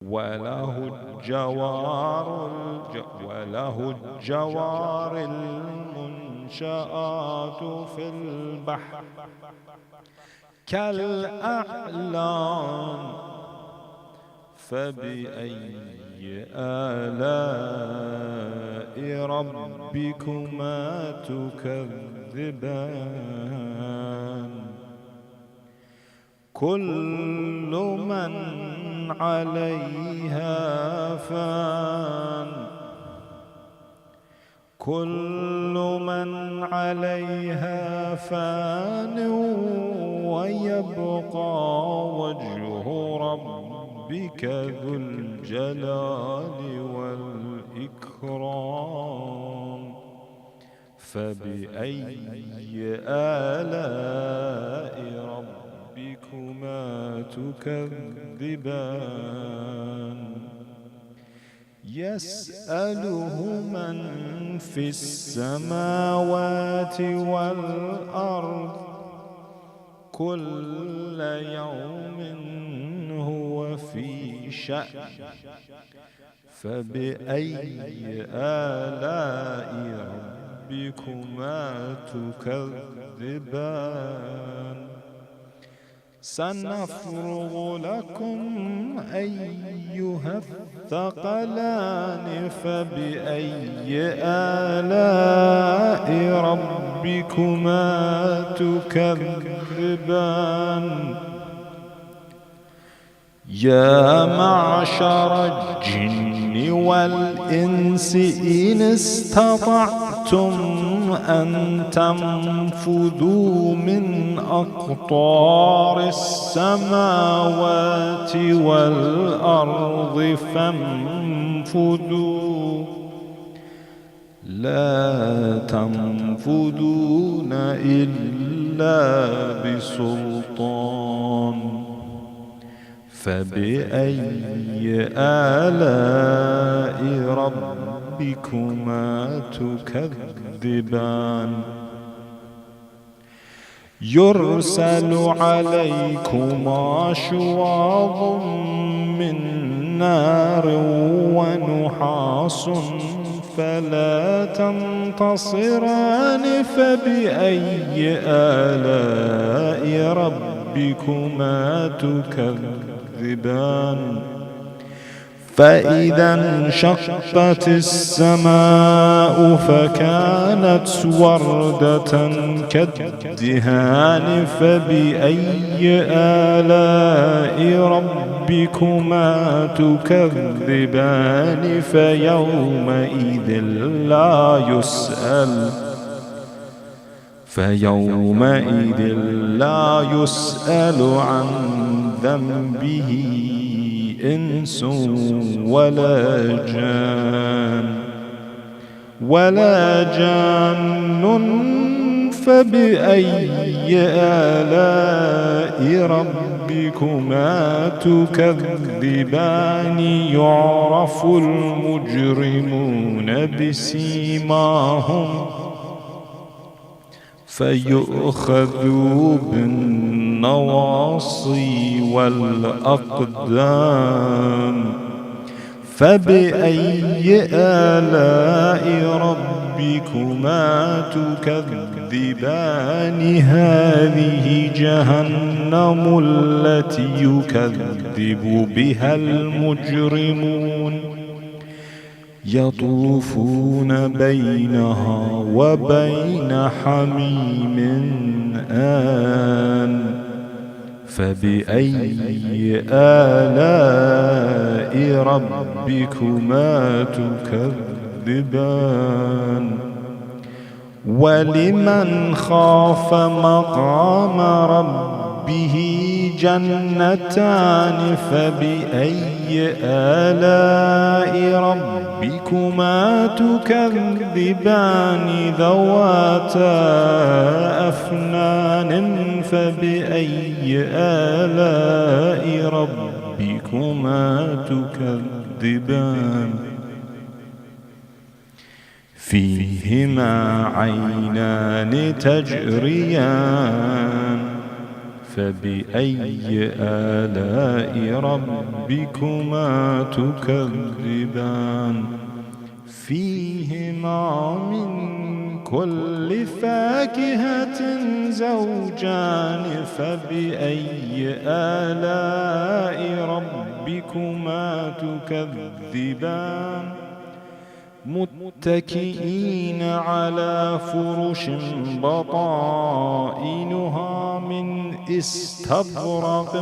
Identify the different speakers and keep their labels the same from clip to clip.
Speaker 1: وله الجوار المنشآت في البحر كالأعلام فبأي آلاء ربكما تكذبان كل من عليها فان كل من عليها فان ويبقى وجه ربك ذو الجلال والإكرام فبأي آلاء ربكما تكذبان يسأله من في السماوات والأرض كل يوم هو في شأن فبأي آلاء ربكما تكذبان سنفرغ لكم أيها الثقلان فبأي آلاء ربكما تكذبان يا معشر الجن والإنس إن استطعتم أن تنفذوا من أقطار السماوات والأرض فانفذوا لا تنفذون إلا بسلطان فبأي آلاء ربكما تكذبان يرسل عليكما شواظ من نار ونحاس فلا تنتصران فبأي آلاء ربكما تكذبان فإذا انشقت السماء فكانت وردة كالدهان فبأي آلاء ربكما تكذبان فيومئذ لا يسأل عن ذنبه إنس ولا جان فبأي آلاء ربكما تكذبان يعرف المجرمون بسيماهم فيؤخذوا بالنواصي والأقدام فبأي آلاء ربكما تكذبان هذه جهنم التي يكذب بها المجرمون يطوفون بينها وبين حميم آن فبأي آلاء ربكما تكذبان ولمن خاف مقام ربه جنتان فبأي آلاء ربكما تكذبان ذواتا أفنان فبأي آلاء ربكما تكذبان فيهما عينان تجريان فبأي آلاء ربكما تكذبان فيهما من كل فاكهة زوجان فبأي آلاء ربكما تكذبان متكئين على فرش بطائنها من استبرق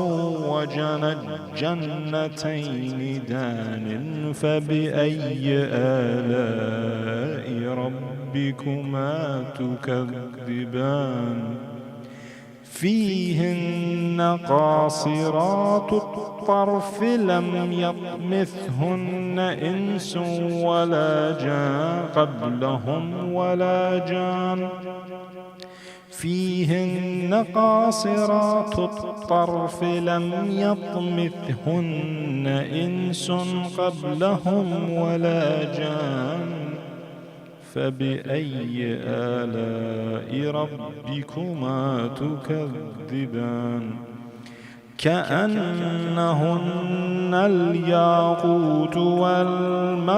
Speaker 1: وجنى الجنتين دان فبأي آلاء ربكما تكذبان فيهن قاصرات الطرف لم يطمثهن إنس ولا جان قبلهم ولا جان فيهن قاصرات الطرف لم يطمثهن إنس قبلهم ولا جان فبأي آلاء ربكما تكذبان كأنهن الياقوت والمرجان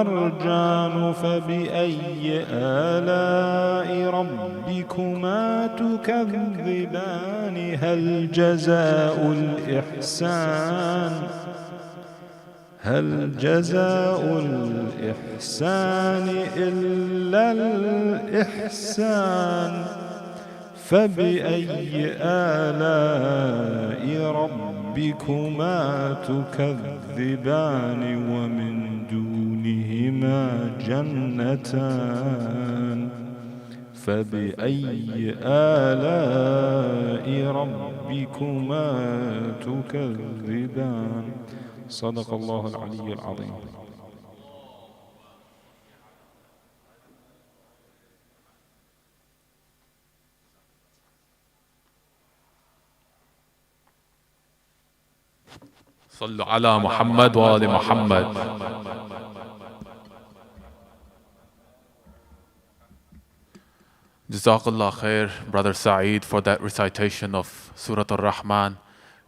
Speaker 1: فبأي آلاء ربكما تكذبان هل جزاء الإحسان إلا الإحسان فبأي آلاء ربكما تكذبان ومن دونهما جنتان فبأي آلاء ربكما تكذبان صدق الله العلي العظيم.
Speaker 2: صلوا على محمد وآل محمد. Jazakallah khair, Brother Saeed, for that recitation of Surah Ar-Rahman.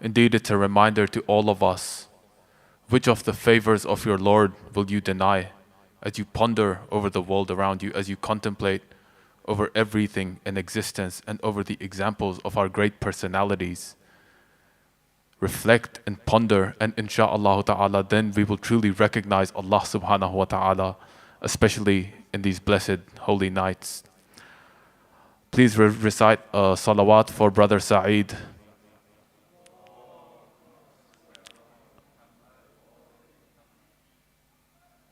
Speaker 2: Indeed, it's a reminder to all of us. Which of the favors of your Lord will you deny as you ponder over the world around you, as you contemplate over everything in existence and over the examples of our great personalities? Reflect and ponder, and insha'Allah ta'ala, then we will truly recognize Allah subhanahu wa ta'ala, especially in these blessed holy nights. Please recite a salawat for Brother Saeed.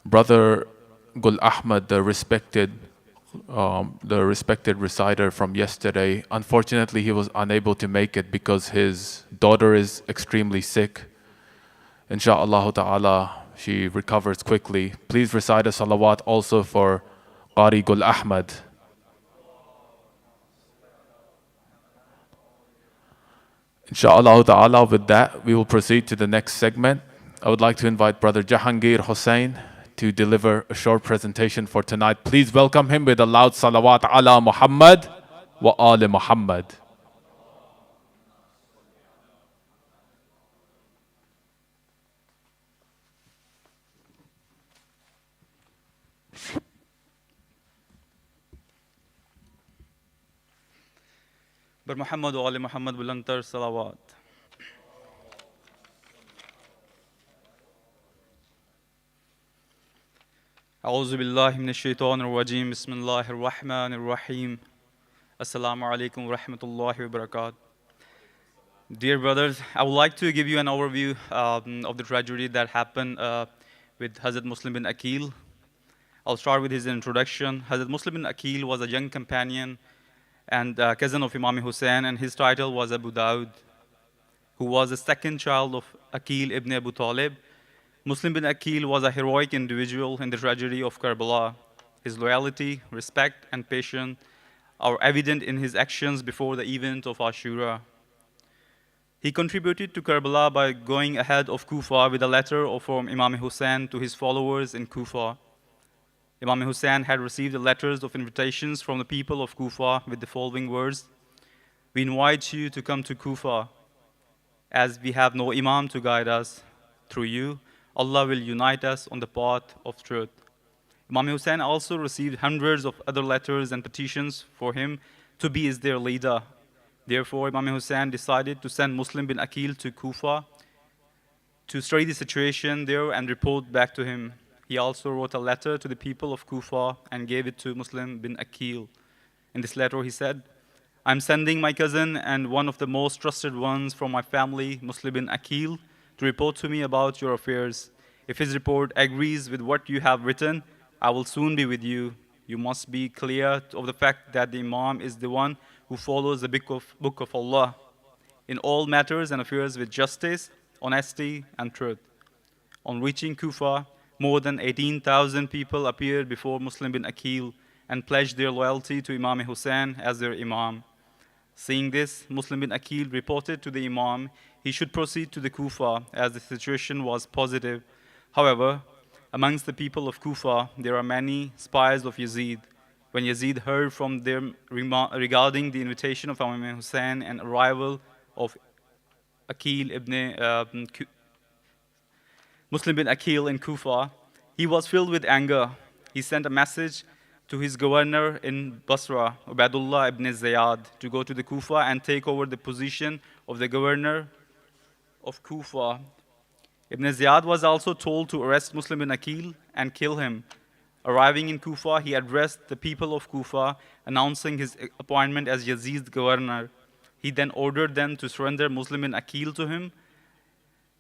Speaker 2: Brother Gul Ahmad, the respected reciter from yesterday, unfortunately he was unable to make it because his daughter is extremely sick. Insha'Allah ta'ala, she recovers quickly. Please recite a salawat also for Qari Gul Ahmad. Insha'Allah ta'ala, with that, we will proceed to the next segment. I would like to invite Brother Jahangir Hussain to deliver a short presentation for tonight. Please welcome him with a loud salawat ala Muhammad wa ali Muhammad.
Speaker 3: Bar Muhammad wa ali Muhammad bulantar salawat. أعوذ بالله من الشيطان الرجيم بسم الله الرحمن الرحيم Assalamu alaikum wa rahmatullahi wa barakatuh. Dear brothers, I would like to give you an overview of the tragedy that happened with Hazrat Muslim ibn Aqeel. I'll start with his introduction. Hazrat Muslim ibn Aqeel was a young companion and cousin of Imam Hussain, and his title was Abu Dawud, who was the second child of Aqeel ibn Abu Talib. Muslim ibn Aqeel was a heroic individual in the tragedy of Karbala. His loyalty, respect, and patience are evident in his actions before the event of Ashura. He contributed to Karbala by going ahead of Kufa with a letter from Imam Hussain to his followers in Kufa. Imam Hussain had received the letters of invitations from the people of Kufa with the following words: "We invite you to come to Kufa. as we have no Imam to guide us. Through you, Allah will unite us on the path of truth. Imam Hussein also received hundreds of other letters and petitions for him to be as their leader. Therefore, Imam Hussein decided to send Muslim ibn Aqeel to Kufa to study the situation there and report back to him. He also wrote a letter to the people of Kufa and gave it to Muslim ibn Aqeel. In this letter, he said, I'm sending my cousin and one of the most trusted ones from my family, Muslim ibn Aqeel, to report to me about your affairs. If his report agrees with what you have written, I will soon be with you. You must be clear of the fact that the Imam is the one who follows the book of Allah in all matters and affairs with justice, honesty, and truth. On reaching Kufa, more than 18,000 people appeared before Muslim ibn Aqeel and pledged their loyalty to Imam Hussein as their Imam. Seeing this, Muslim ibn Aqeel reported to the Imam he should proceed to the Kufa as the situation was positive. However, amongst the people of Kufa, there are many spies of Yazid. When Yazid heard from them regarding the invitation of Imam Hussein and arrival of Muslim ibn Aqeel in Kufa, he was filled with anger. He sent a message to his governor in Basra, Ubaidullah ibn Ziyad, to go to the Kufa and take over the position of the governor of Kufa. Ibn Ziyad was also told to arrest Muslim ibn Aqeel and kill him. Arriving in Kufa, he addressed the people of Kufa, announcing his appointment as Yazid's governor. He then ordered them to surrender Muslim ibn Aqeel to him.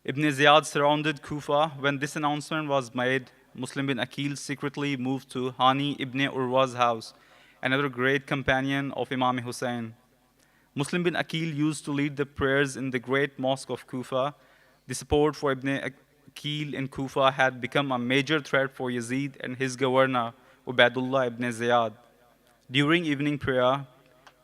Speaker 3: Ibn Ziyad surrounded Kufa. When this announcement was made, Muslim ibn Aqeel secretly moved to Hani ibn Urwa's house, another great companion of Imam Hussein. Muslim ibn Aqeel used to lead the prayers in the great mosque of Kufa. The support for Ibn Aqeel in Kufa had become a major threat for Yazid and his governor, Ubaidullah ibn Ziyad. During evening prayer,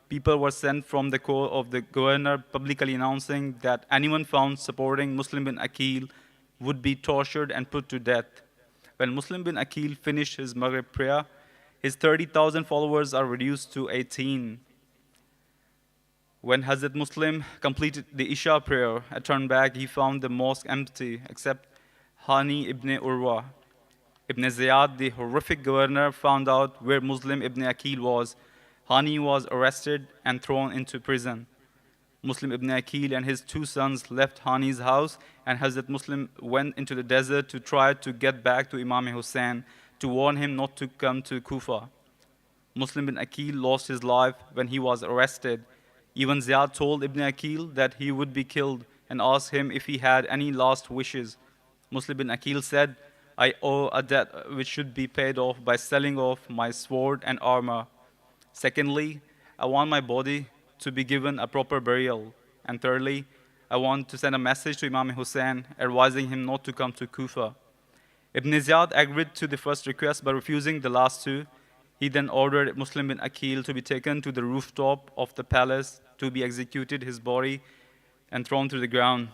Speaker 3: people were sent from the court of the governor publicly announcing that anyone found supporting Muslim ibn Aqeel would be tortured and put to death. When Muslim ibn Aqeel finished his Maghrib prayer, his 30,000 followers are reduced to 18. When Hazrat Muslim completed the Isha prayer, and turned back, he found the mosque empty except Hani ibn Urwa. Ibn Ziyad, the horrific governor, found out where Muslim ibn Aqeel was. Hani was arrested and thrown into prison. Muslim ibn Aqeel and his two sons left Hani's house, and Hazrat Muslim went into the desert to try to get back to Imam Hussein to warn him not to come to Kufa. Muslim ibn Aqeel lost his life when he was arrested. Even Ziyad told Ibn Aqeel that he would be killed and asked him if he had any last wishes. Muslim ibn Aqeel said, I owe a debt which should be paid off by selling off my sword and armor. Secondly, I want my body to be given a proper burial. And thirdly, I want to send a message to Imam Hussein advising him not to come to Kufa. Ibn Ziyad agreed to the first request by refusing the last two. He then ordered Muslim ibn Aqeel to be taken to the rooftop of the palace to be executed, his body, and thrown to the ground.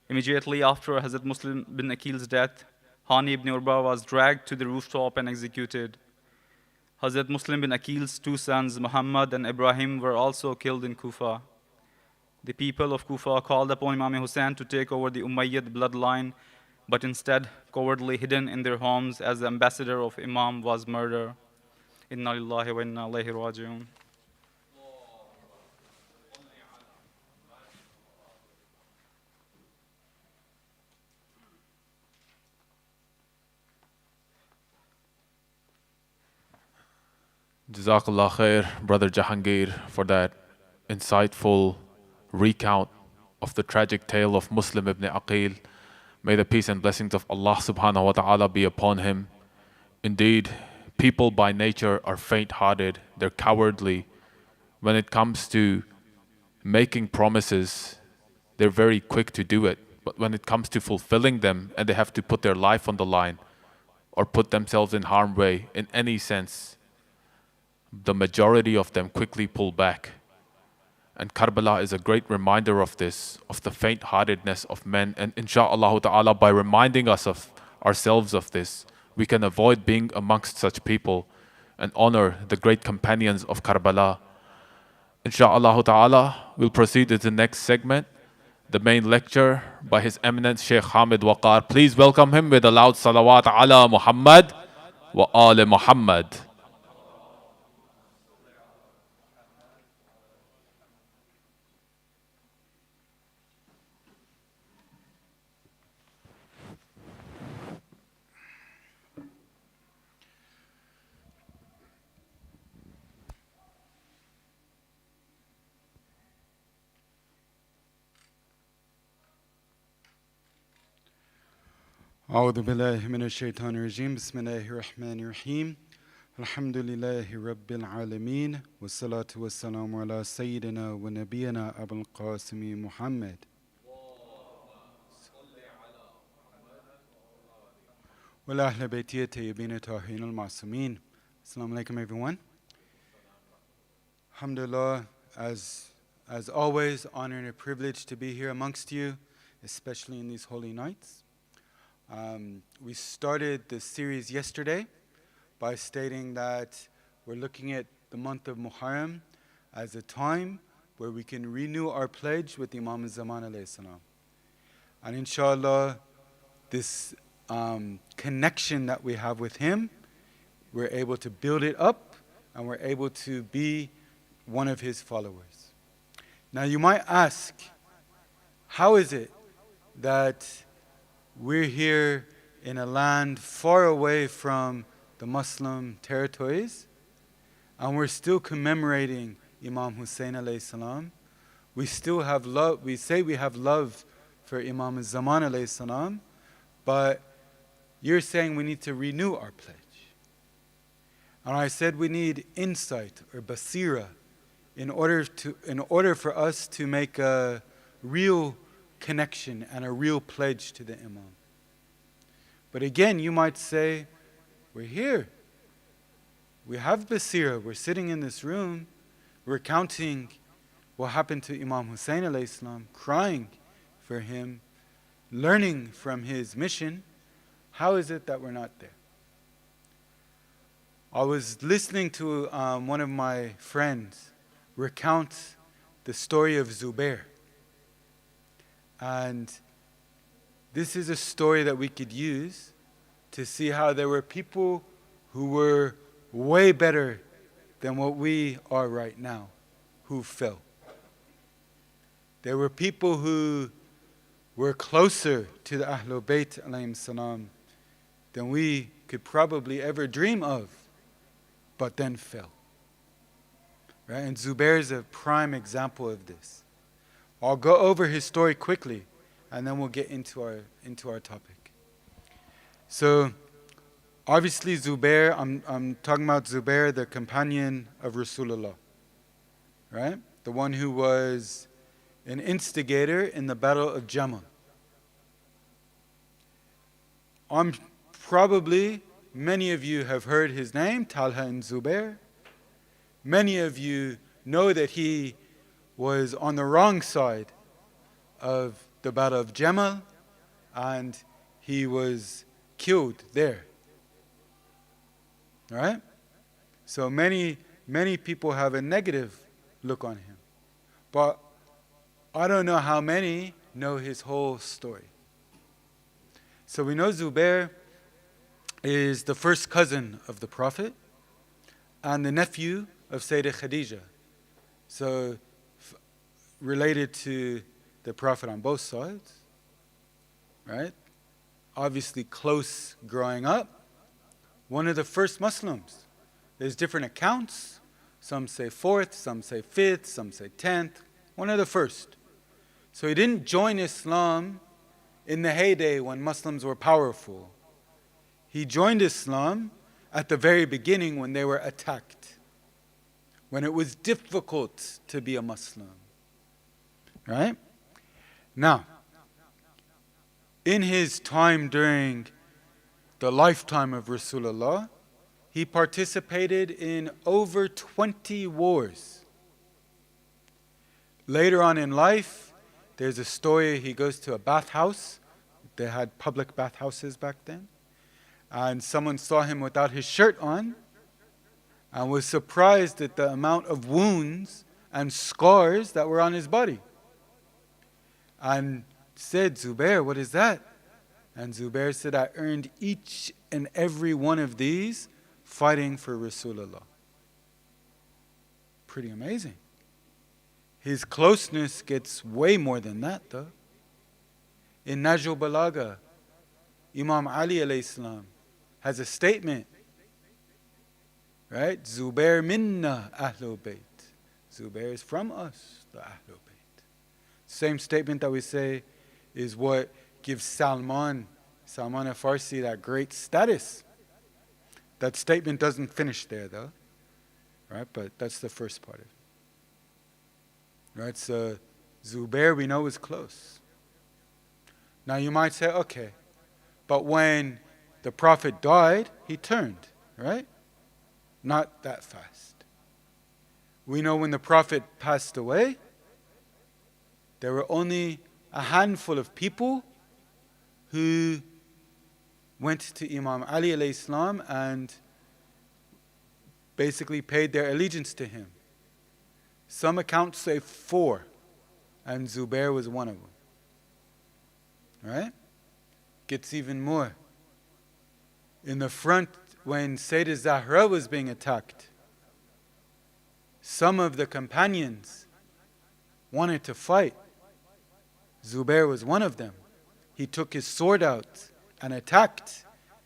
Speaker 3: Immediately after Hazrat Muslim ibn Aqeel's death, Hani ibn Urwa was dragged to the rooftop and executed. Hazrat Muslim ibn Aqeel's two sons, Muhammad and Ibrahim, were also killed in Kufa. The people of Kufa called upon Imam Hussein to take over the Umayyad bloodline, but instead cowardly hidden in their homes as the ambassador of Imam was murdered. Inna lillahi wa inna ilayhi raji'un.
Speaker 2: Jazakallah khair, Brother Jahangir, for that insightful recount of the tragic tale of Muslim ibn Aqeel. May the peace and blessings of Allah subhanahu wa ta'ala be upon him. Indeed, people by nature are faint-hearted, they're cowardly. When it comes to making promises, they're very quick to do it. But when it comes to fulfilling them and they have to put their life on the line or put themselves in harm's way in any sense, the majority of them quickly pull back. And Karbala is a great reminder of this, of the faint-heartedness of men. And insha'Allah ta'ala, by reminding us of ourselves of this, we can avoid being amongst such people and honor the great companions of Karbala. Insha'Allah ta'ala, we'll proceed to the next segment. the main lecture by His Eminence Sheikh Hamid Waqar. Please welcome him with a loud salawat ala Muhammad wa ali Muhammad.
Speaker 4: أعوذ بالله من الشيطان الرجيم بسم الله الرحمن الرحيم الحمد لله رب العالمين والصلاة والسلام على سيدنا ونبينا أبو القاسم محمد والأهل بيتية طيبين الطاهرين المعصومين. Assalamu alaikum everyone. Alhamdulillah, as always, honor and a privilege to be here amongst you, especially in these holy nights. We started the series yesterday by stating that we're looking at the month of Muharram as a time where we can renew our pledge with Imam al-Zaman alayhi salam. And inshallah, this connection that we have with him, we're able to build it up and we're able to be one of his followers. Now you might ask, how is it that we're here in a land far away from the Muslim territories, and we're still commemorating Imam Hussein alayhi salam? We still have love. We say we have love for Imam al-Zaman alayhi salam, but you're saying we need to renew our pledge. And I said we need insight or basira in order for us to make a real connection and a real pledge to the Imam. But again, you might say, we're here. We have basira. We're sitting in this room, recounting what happened to Imam Hussein alayhi salam, crying for him, learning from his mission. How is it that we're not there? I was listening to one of my friends recount the story of Zubair. And this is a story that we could use to see how there were people who were way better than what we are right now, who fell. There were people who were closer to the Ahlul Bayt alayhim salam than we could probably ever dream of, but then fell. Right? And Zubair is a prime example of this. I'll go over his story quickly, and then we'll get into our topic. So, obviously Zubair, I'm talking about Zubair, the companion of Rasulullah, right? The one who was an instigator in the Battle of Jamal. Probably many of you have heard his name, Talha and Zubair. Many of you know that he was on the wrong side of the Battle of Jamal, and he was killed there. All right? So many people have a negative look on him. But I don't know how many know his whole story. So we know Zubair is the first cousin of the Prophet and the nephew of Sayyidah Khadija. So related to the Prophet on both sides, right? Obviously close growing up. One of the first Muslims. There's different accounts. Some say 4th, some say 5th, some say 10th. One of the first. So he didn't join Islam in the heyday when Muslims were powerful. He joined Islam at the very beginning when they were attacked, when it was difficult to be a Muslim. Right? Now, in his time during the lifetime of Rasulullah, he participated in over 20 wars. Later on in life, there's a story, he goes to a bathhouse. They had public bathhouses back then. And someone saw him without his shirt on and was surprised at the amount of wounds and scars that were on his body. and said, Zubair, what is that? And Zubair said, I earned each and every one of these fighting for Rasulullah. Pretty amazing. His closeness gets way more than that though. In Najul Balagha, Imam Ali alayhi salam has a statement, right? Zubair minna Ahlul Bayt. Zubair is from us, the Ahlul Bayt. Same statement that we say is what gives Salman al-Farsi that great status. That statement doesn't finish there though, right? But that's the first part of it. Right, so Zubair we know is close. Now you might say, okay, but when the Prophet died, he turned, right? Not that fast. We know when the Prophet passed away, there were only a handful of people who went to Imam Ali alayhi salam and basically paid their allegiance to him. Some accounts say 4, and Zubair was one of them. Right? Gets even more. In the front, when Sayyidah Zahra was being attacked, some of the companions wanted to fight. Zubair was one of them. He took his sword out and attacked,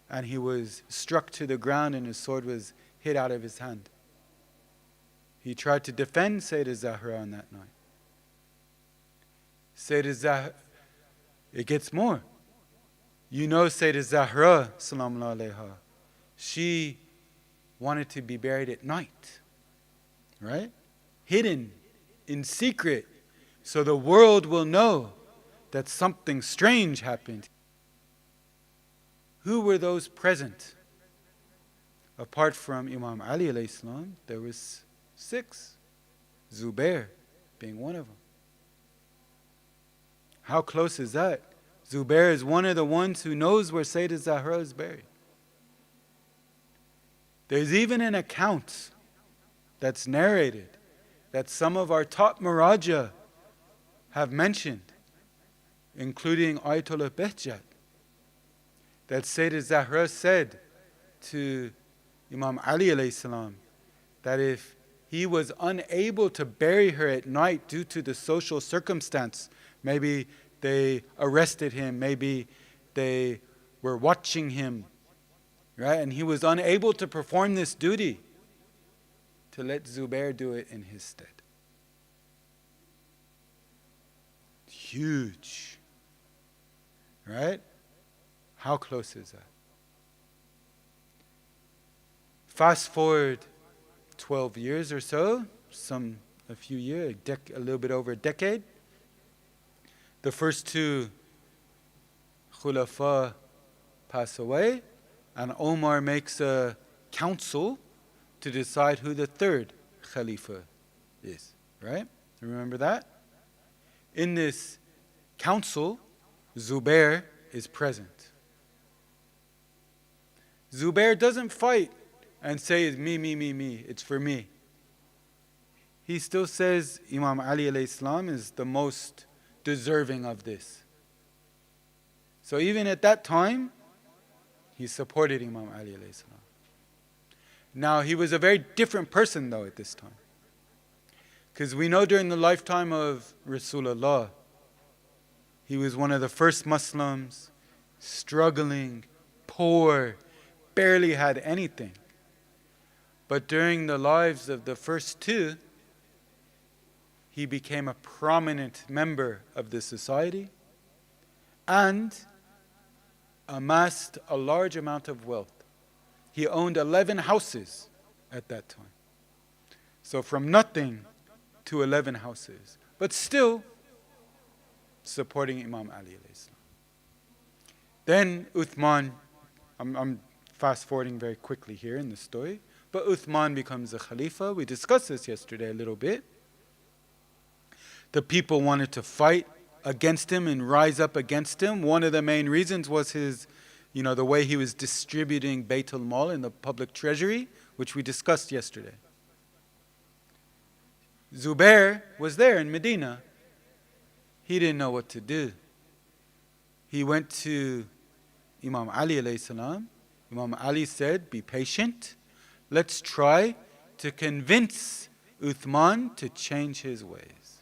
Speaker 4: and he was struck to the ground and his sword was hit out of his hand. He tried to defend Sayyidah Zahra on that night. Sayyidah Zahra, it gets more. You know Sayyidah Zahra, salamu alayha, she wanted to be buried at night, right? Hidden, in secret, so the world will know that something strange happened. Who were those present? Apart from Imam Ali alayhi salam, there was 6. Zubair being one of them. How close is that? Zubair is one of the ones who knows where Sayyidah Zahra is buried. There's even an account that's narrated that some of our top Maraja have mentioned, including Ayatollah Behjat, that Sayyidah Zahra said to Imam Ali alayhi salam that if he was unable to bury her at night due to the social circumstance, maybe they arrested him, maybe they were watching him, right? And he was unable to perform this duty, to let Zubair do it in his stead. Huge, right? How close is that? Fast forward 12 years or so, a few years, a little bit over a decade. The first 2 Khulafa pass away, and Omar makes a council to decide who the 3rd Khalifa is, right? Remember that? In this council, Zubair is present. Zubair doesn't fight and say, it's me, it's for me. He still says Imam Ali alayhi salam is the most deserving of this. So even at that time, he supported Imam Ali alayhi salam. Now he was a very different person though at this time. Because we know during the lifetime of Rasulullah, he was one of the first Muslims, struggling, poor, barely had anything. But during the lives of the first 2, he became a prominent member of the society and amassed a large amount of wealth. He owned 11 houses at that time. So from nothing to 11 houses, but still supporting Imam Ali alayhi salam. Then Uthman, I'm fast forwarding very quickly here in the story, but Uthman becomes the Khalifa. We discussed this yesterday a little bit. The people wanted to fight against him and rise up against him. One of the main reasons was his, the way he was distributing Bayt al-Mal in the public treasury, which we discussed yesterday. Zubair was there in Medina. he didn't know what to do. He went to Imam Ali alayhi salam. Imam Ali said, be patient. Let's try to convince Uthman to change his ways.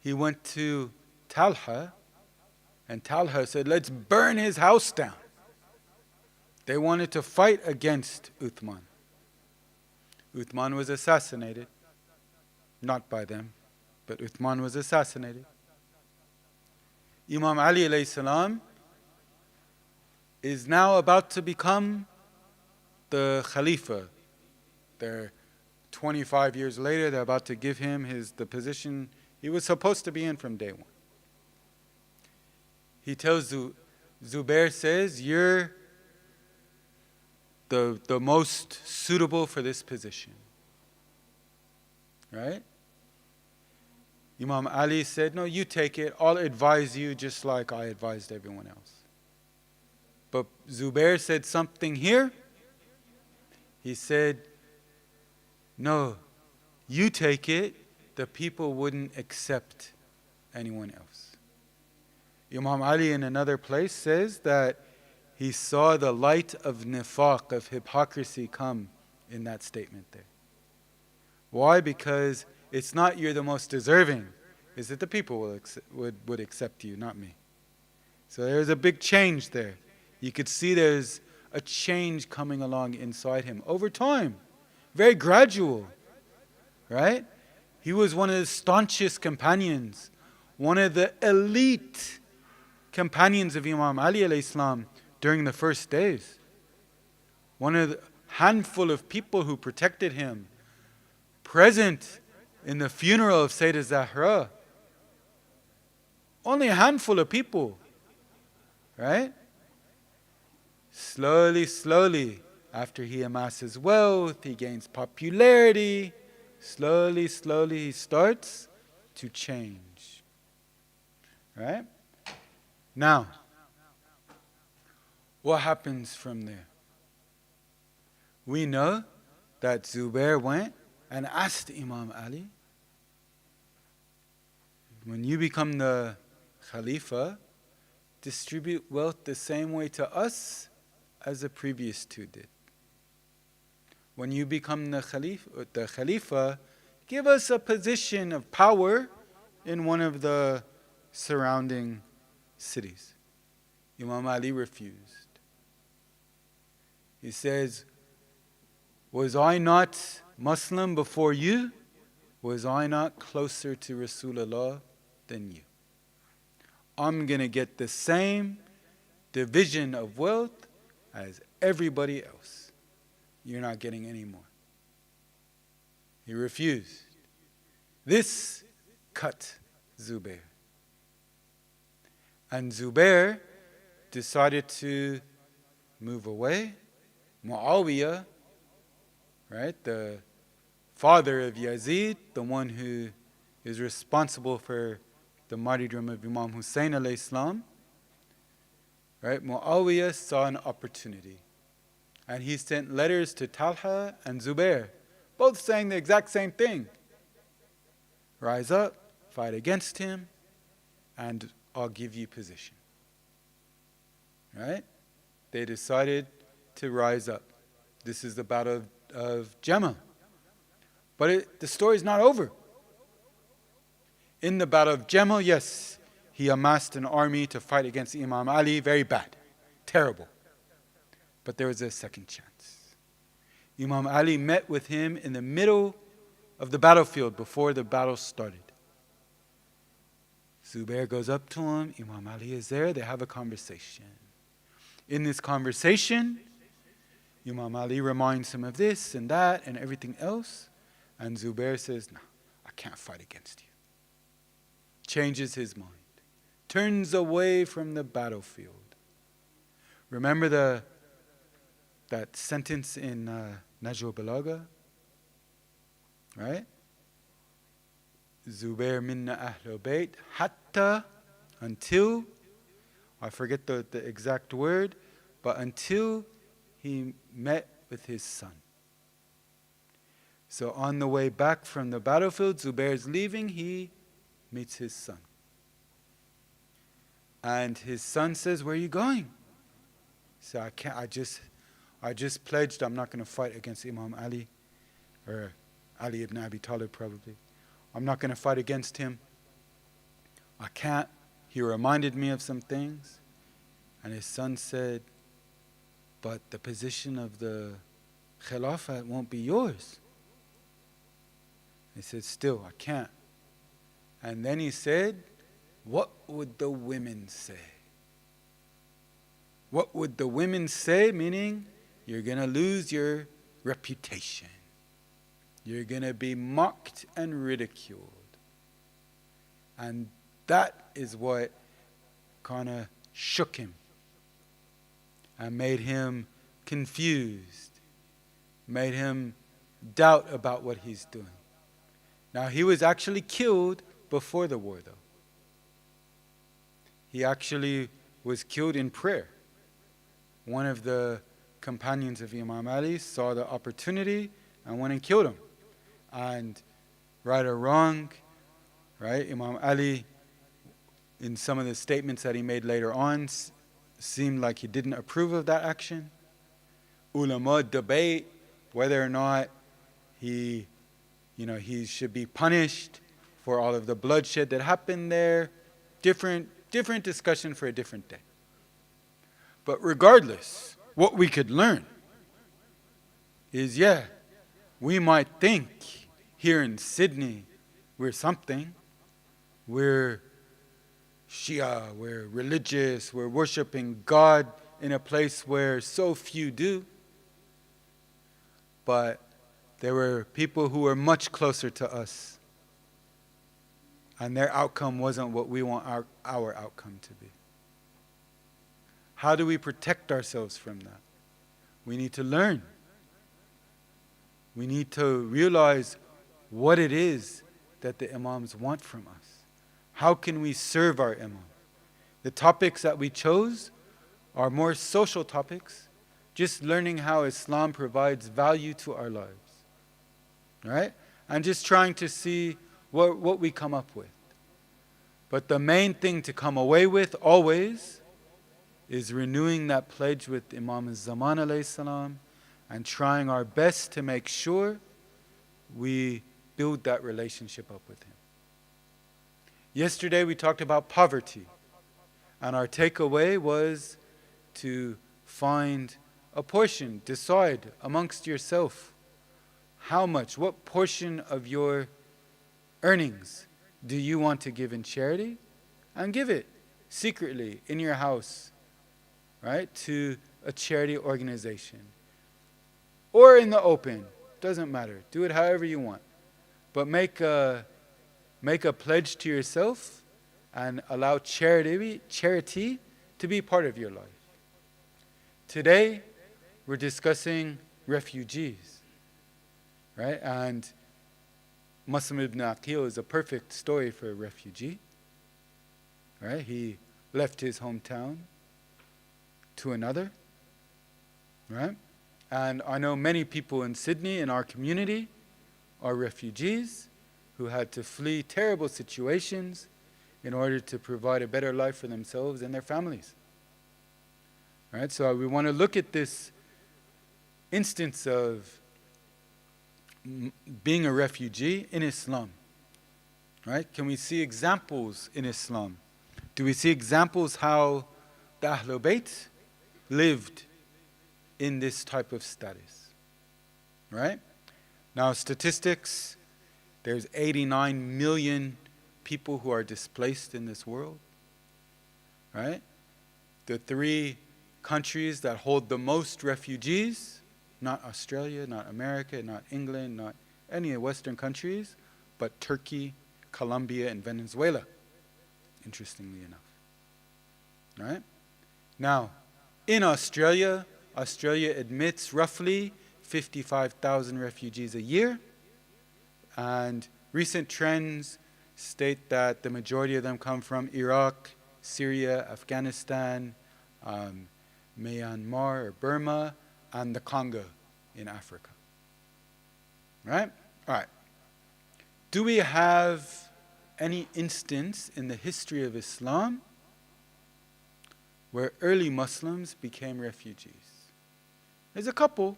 Speaker 4: He went to Talha, and Talha said, let's burn his house down. They wanted to fight against Uthman. Uthman was assassinated. Not by them, but Uthman was assassinated. Imam Ali alayhi salam is now about to become the Khalifa. They're 25 years later, they're about to give him the position he was supposed to be in from day one. He tells Zubair, says, you're the most suitable for this position. Right? Imam Ali said, no, you take it. I'll advise you just like I advised everyone else. But Zubair said something here. He said, no, you take it. The people wouldn't accept anyone else. Imam Ali in another place says that he saw the light of nifaq, of hypocrisy, come in that statement there. Why? Because it's not you're the most deserving, it's that the people would accept you, not me. So there's a big change there. You could see there's a change coming along inside him over time, very gradual, right? He was one of the staunchest companions, one of the elite companions of Imam Ali alayhi salam during the first days. One of the handful of people who protected him, present in the funeral of Sayyidah Zahra. Only a handful of people, right? Slowly, after he amasses wealth, he gains popularity, slowly he starts to change. Right? Now, what happens from there? We know that Zubair went and asked Imam Ali, when you become the Khalifa, distribute wealth the same way to us as the previous two did. When you become the Khalifa, give us a position of power in one of the surrounding cities. Imam Ali refused. He says, was I not Muslim before you? Was I not closer to Rasulullah than you? I'm going to get the same division of wealth as everybody else. You're not getting any more. He refused. This cut Zubair. And Zubair decided to move away. Muawiyah, right, the father of Yazid, the one who is responsible for the martyrdom of Imam Hussein alayhi salam, right, Muawiyah saw an opportunity. And he sent letters to Talha and Zubair, both saying the exact same thing. Rise up, fight against him, and I'll give you position. Right? They decided to rise up. This is the battle of Jema. But the story's not over. In the battle of Jema, yes, he amassed an army to fight against Imam Ali. Very bad. Terrible. But there was a second chance. Imam Ali met with him in the middle of the battlefield before the battle started. Zubair goes up to him. Imam Ali is there. They have a conversation. In this conversation, Imam Ali reminds him of this and that and everything else. And Zubair says, no, I can't fight against you. Changes his mind. Turns away from the battlefield. Remember that sentence in Najwa Balagha? Right? Zubair minna ahlul bayt hatta, until, I forget the exact word, but until he met with his son. So on the way back from the battlefield, Zubair's leaving, he meets his son. And his son says, "Where are you going?" So I can't. I just pledged I'm not going to fight against Imam Ali, or Ali ibn Abi Talib probably. I'm not going to fight against him. I can't. He reminded me of some things. And his son said, "But the position of the Khilafah won't be yours." He said, "Still, I can't." And then he said, "What would the women say?" What would the women say? Meaning, you're going to lose your reputation. You're going to be mocked and ridiculed. And that is what kind of shook him and made him confused, made him doubt about what he's doing. Now, he was actually killed before the war, though. He actually was killed in prayer. One of the companions of Imam Ali saw the opportunity and went and killed him. And right or wrong, right, Imam Ali, in some of the statements that he made later on, seemed like he didn't approve of that action. Ulama debate whether or not he should be punished for all of the bloodshed that happened there. Different discussion for a different day. But regardless, what we could learn is, we might think here in Sydney we're something. We're Shia, we're religious, we're worshiping God in a place where so few do. But there were people who were much closer to us, and their outcome wasn't what we want our outcome to be. How do we protect ourselves from that? We need to learn. We need to realize what it is that the Imams want from us. How can we serve our Imam? The topics that we chose are more social topics, just learning how Islam provides value to our lives. Right? And just trying to see what we come up with. But the main thing to come away with always is renewing that pledge with Imam al-Zaman alayhi salam and trying our best to make sure we build that relationship up with him. Yesterday we talked about poverty, and our takeaway was to find a portion, decide amongst yourself how much, what portion of your earnings do you want to give in charity, and give it secretly in your house, right, to a charity organization. Or in the open, doesn't matter. Do it however you want. But make a pledge to yourself and allow charity to be part of your life. Today, we're discussing refugees, right? And Muslim ibn Aqeel is a perfect story for a refugee, right? He left his hometown to another, right? And I know many people in Sydney, in our community, are refugees who had to flee terrible situations in order to provide a better life for themselves and their families. Right? So we want to look at this instance of being a refugee in Islam. Right? Can we see examples in Islam? Do we see examples how the Ahlul Bayt lived in this type of status? Right? Now, statistics, there's 89 million people who are displaced in this world. Right? The 3 countries that hold the most refugees, not Australia, not America, not England, not any Western countries, but Turkey, Colombia, and Venezuela, interestingly enough. Right? Now, in Australia admits roughly 55,000 refugees a year, and recent trends state that the majority of them come from Iraq, Syria, Afghanistan, Myanmar or Burma, and the Congo in Africa. Right? All right. Do we have any instance in the history of Islam where early Muslims became refugees. There's a couple.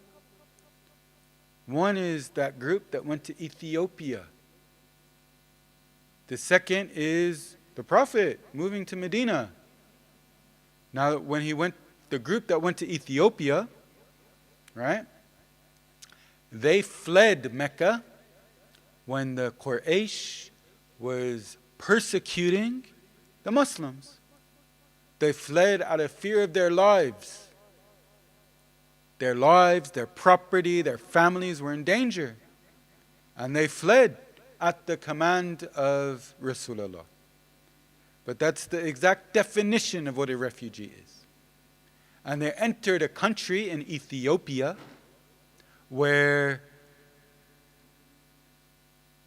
Speaker 4: One is that group that went to Ethiopia. The second is the Prophet moving to Medina. Now, when he went, the group that went to Ethiopia, right, they fled Mecca when the Quraysh was persecuting the Muslims. They fled out of fear of their lives. Their lives, their property, their families were in danger. And they fled at the command of Rasulullah. But that's the exact definition of what a refugee is. And they entered a country in Ethiopia where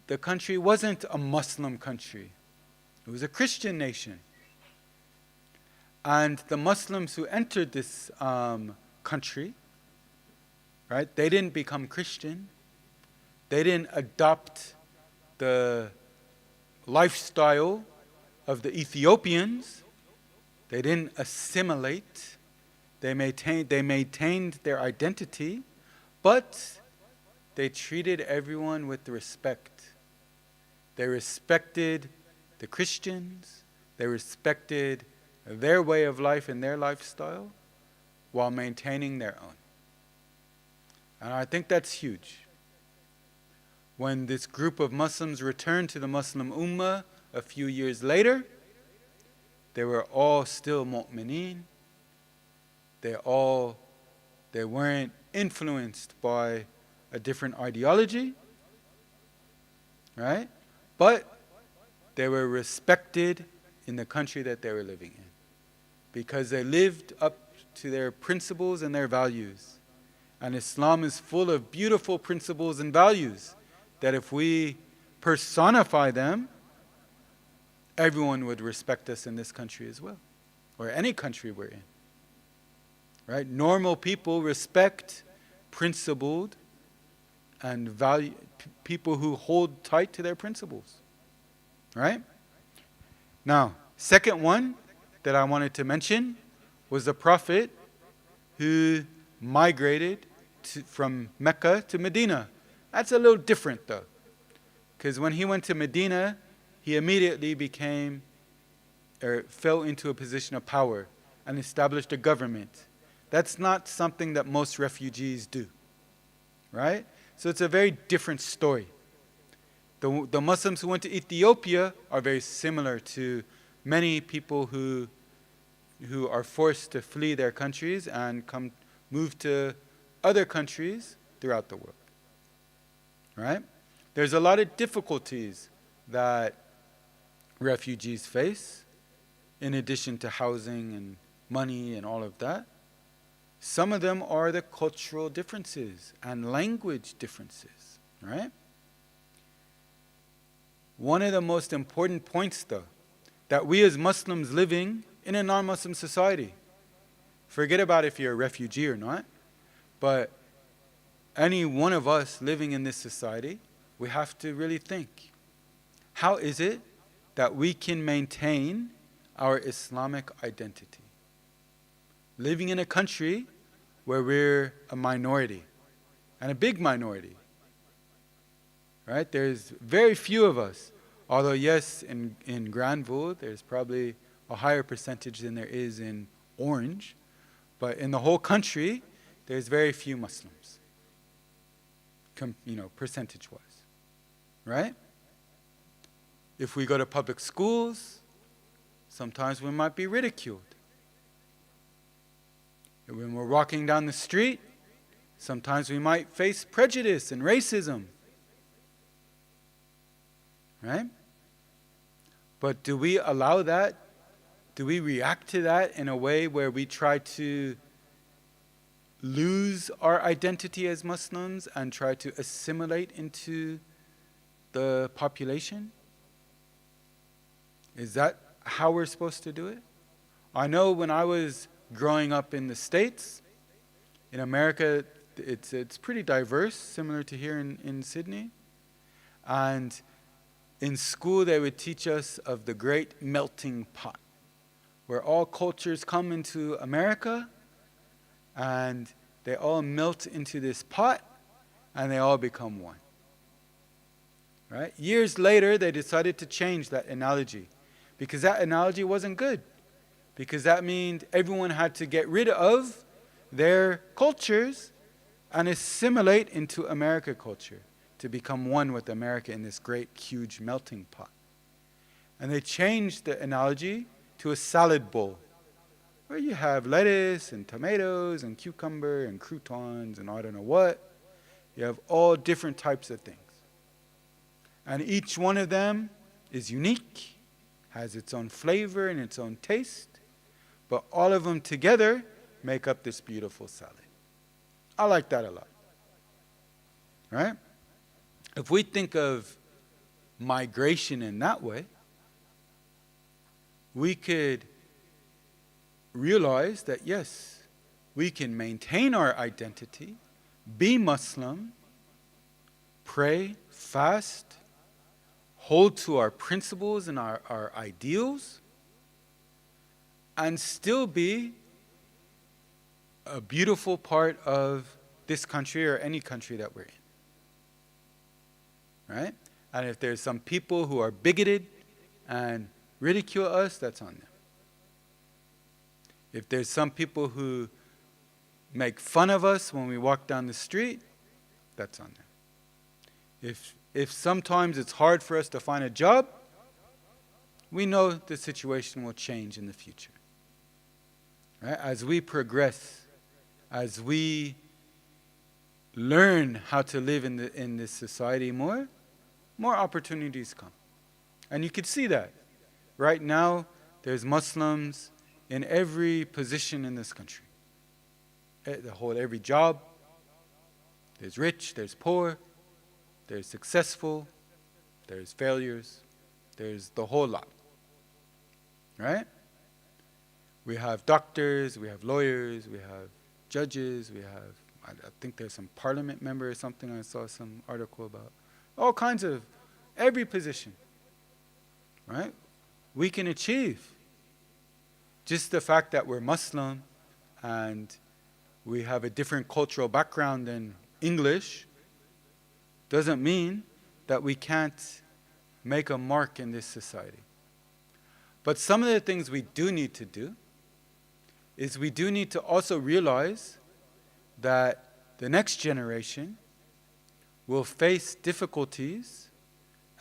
Speaker 4: the country wasn't a Muslim country. It was a Christian nation. And the Muslims who entered this country, right, they didn't become Christian. They didn't adopt the lifestyle of the Ethiopians. They didn't assimilate. They maintained their identity, but they treated everyone with respect. They respected the Christians. They respected their way of life and their lifestyle while maintaining their own. And I think that's huge. When this group of Muslims returned to the Muslim Ummah a few years later, they were all still mu'mineen. They weren't influenced by a different ideology, right? But they were respected in the country that they were living in because they lived up to their principles and their values. And Islam is full of beautiful principles and values that if we personify them, everyone would respect us in this country as well, or any country we're in. Right? Normal people respect principled and value people who hold tight to their principles. Right? Now, second one that I wanted to mention was the Prophet who migrated from Mecca to Medina. That's a little different though, because when he went to Medina, he immediately fell into a position of power and established a government. That's not something that most refugees do, right? So it's a very different story. The Muslims who went to Ethiopia are very similar to many people who are forced to flee their countries and move to other countries throughout the world, right? There's a lot of difficulties that refugees face in addition to housing and money and all of that. Some of them are the cultural differences and language differences, right? One of the most important points, though, that we as Muslims living in a non-Muslim society, forget about if you're a refugee or not, but any one of us living in this society, we have to really think, how is it that we can maintain our Islamic identity? Living in a country where we're a minority, and a big minority, right? There's very few of us, although yes, in Granville, there's probably a higher percentage than there is in Orange, but in the whole country, there's very few Muslims, percentage-wise, right? If we go to public schools, sometimes we might be ridiculed. When we're walking down the street, sometimes we might face prejudice and racism, right? But do we allow that? Do we react to that in a way where we try to lose our identity as Muslims and try to assimilate into the population? Is that how we're supposed to do it? I know when I was growing up in the States, in America, it's pretty diverse, similar to here in Sydney. And in school they would teach us of the great melting pot, where all cultures come into America and they all melt into this pot and they all become one. Right? Years later, they decided to change that analogy because that analogy wasn't good. Because that means everyone had to get rid of their cultures and assimilate into American culture to become one with America in this great, huge melting pot. And they changed the analogy to a salad bowl, where you have lettuce and tomatoes and cucumber and croutons and I don't know what. You have all different types of things. And each one of them is unique, has its own flavor and its own taste, but all of them together make up this beautiful salad. I like that a lot. Right? If we think of migration in that way, we could realize that yes, we can maintain our identity, be Muslim, pray, fast, hold to our principles and our ideals, and still be a beautiful part of this country or any country that we're in. Right? And if there's some people who are bigoted and ridicule us, that's on them. If there's some people who make fun of us when we walk down the street, that's on them. If sometimes it's hard for us to find a job, we know the situation will change in the future. Right? As we progress, as we learn how to live in this society more opportunities come. And you can see that. Right now, there's Muslims in every position in this country. Every job. There's rich, there's poor, there's successful, there's failures, there's the whole lot. Right? We have doctors, we have lawyers, we have judges, we have, I think there's some parliament member or something I saw some article about. All kinds of, every position. Right? We can achieve. Just the fact that we're Muslim and we have a different cultural background than English doesn't mean that we can't make a mark in this society. But some of the things we do need to do is we do need to also realize that the next generation will face difficulties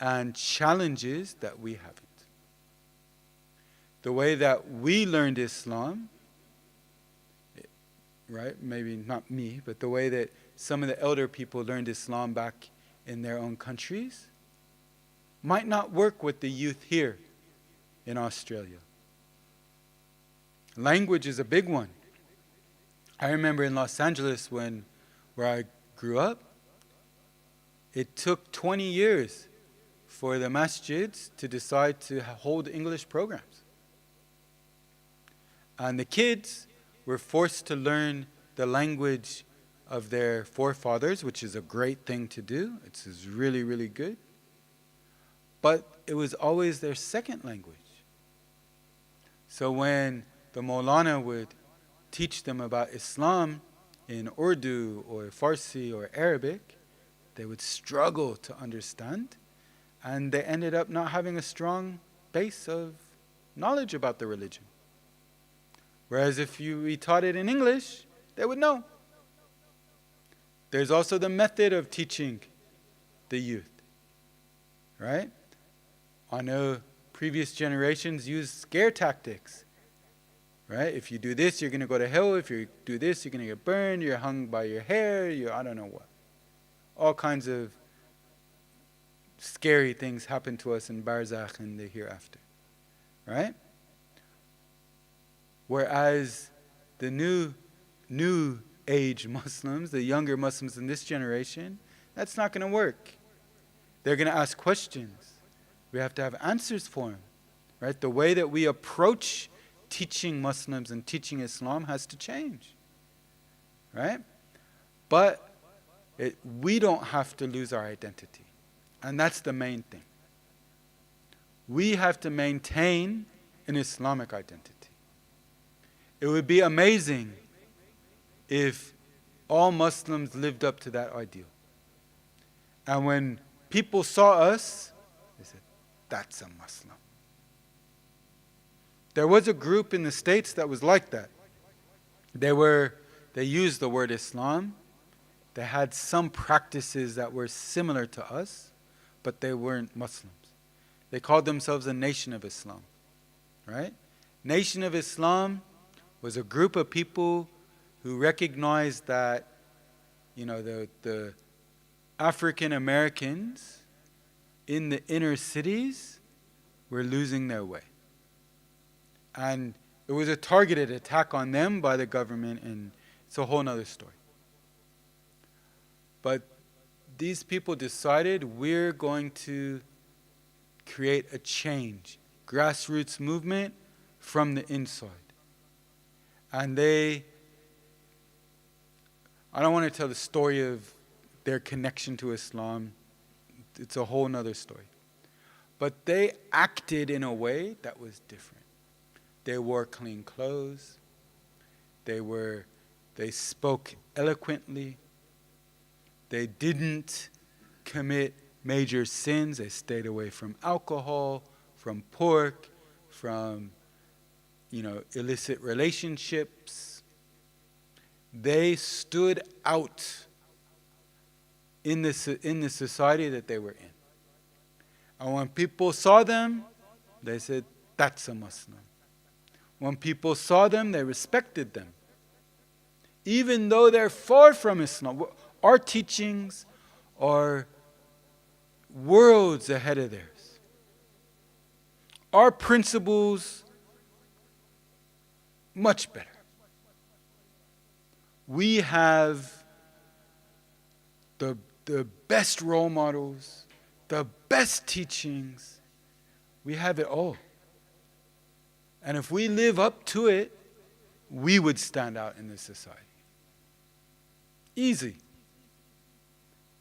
Speaker 4: and challenges that we haven't. The way that we learned Islam, right? Maybe not me, but the way that some of the elder people learned Islam back in their own countries might not work with the youth here in Australia. Language is a big one. I remember in Los Angeles where I grew up, it took 20 years for the masjids to decide to hold English programs. And the kids were forced to learn the language of their forefathers, which is a great thing to do. It's really, really good. But it was always their second language. So when the Maulana would teach them about Islam in Urdu or Farsi or Arabic, they would struggle to understand, and they ended up not having a strong base of knowledge about the religion. Whereas if we taught it in English, they would know. There's also the method of teaching the youth, right? I know previous generations used scare tactics, right? If you do this, you're going to go to hell. If you do this, you're going to get burned. You're hung by your hair. I don't know what. All kinds of scary things happen to us in Barzakh and the hereafter, right? Whereas the new age Muslims, the younger Muslims in this generation, that's not going to work. They're going to ask questions. We have to have answers for them, right? The way that we approach teaching Muslims and teaching Islam has to change, right? But we don't have to lose our identity. And that's the main thing, we have to maintain an Islamic identity. It would be amazing if all Muslims lived up to that ideal. And when people saw us, they said, that's a Muslim. There was a group in the States that was like that. They used the word Islam. They had some practices that were similar to us, but they weren't Muslims. They called themselves a Nation of Islam, right? Nation of Islam was a group of people who recognized that, the African Americans in the inner cities were losing their way. And it was a targeted attack on them by the government, and it's a whole other story. But these people decided, we're going to create a change, grassroots movement from the inside. And I don't want to tell the story of their connection to Islam. It's a whole other story. But they acted in a way that was different. They wore clean clothes. They spoke eloquently. They didn't commit major sins. They stayed away from alcohol, from pork, from illicit relationships. They stood out in the society that they were in. And when people saw them, they said, that's a Muslim. When people saw them, they respected them. Even though they're far from Islam. Our teachings are worlds ahead of theirs. Our principles, much better. We have the best role models, the best teachings. We have it all. And if we live up to it, we would stand out in this society. Easy.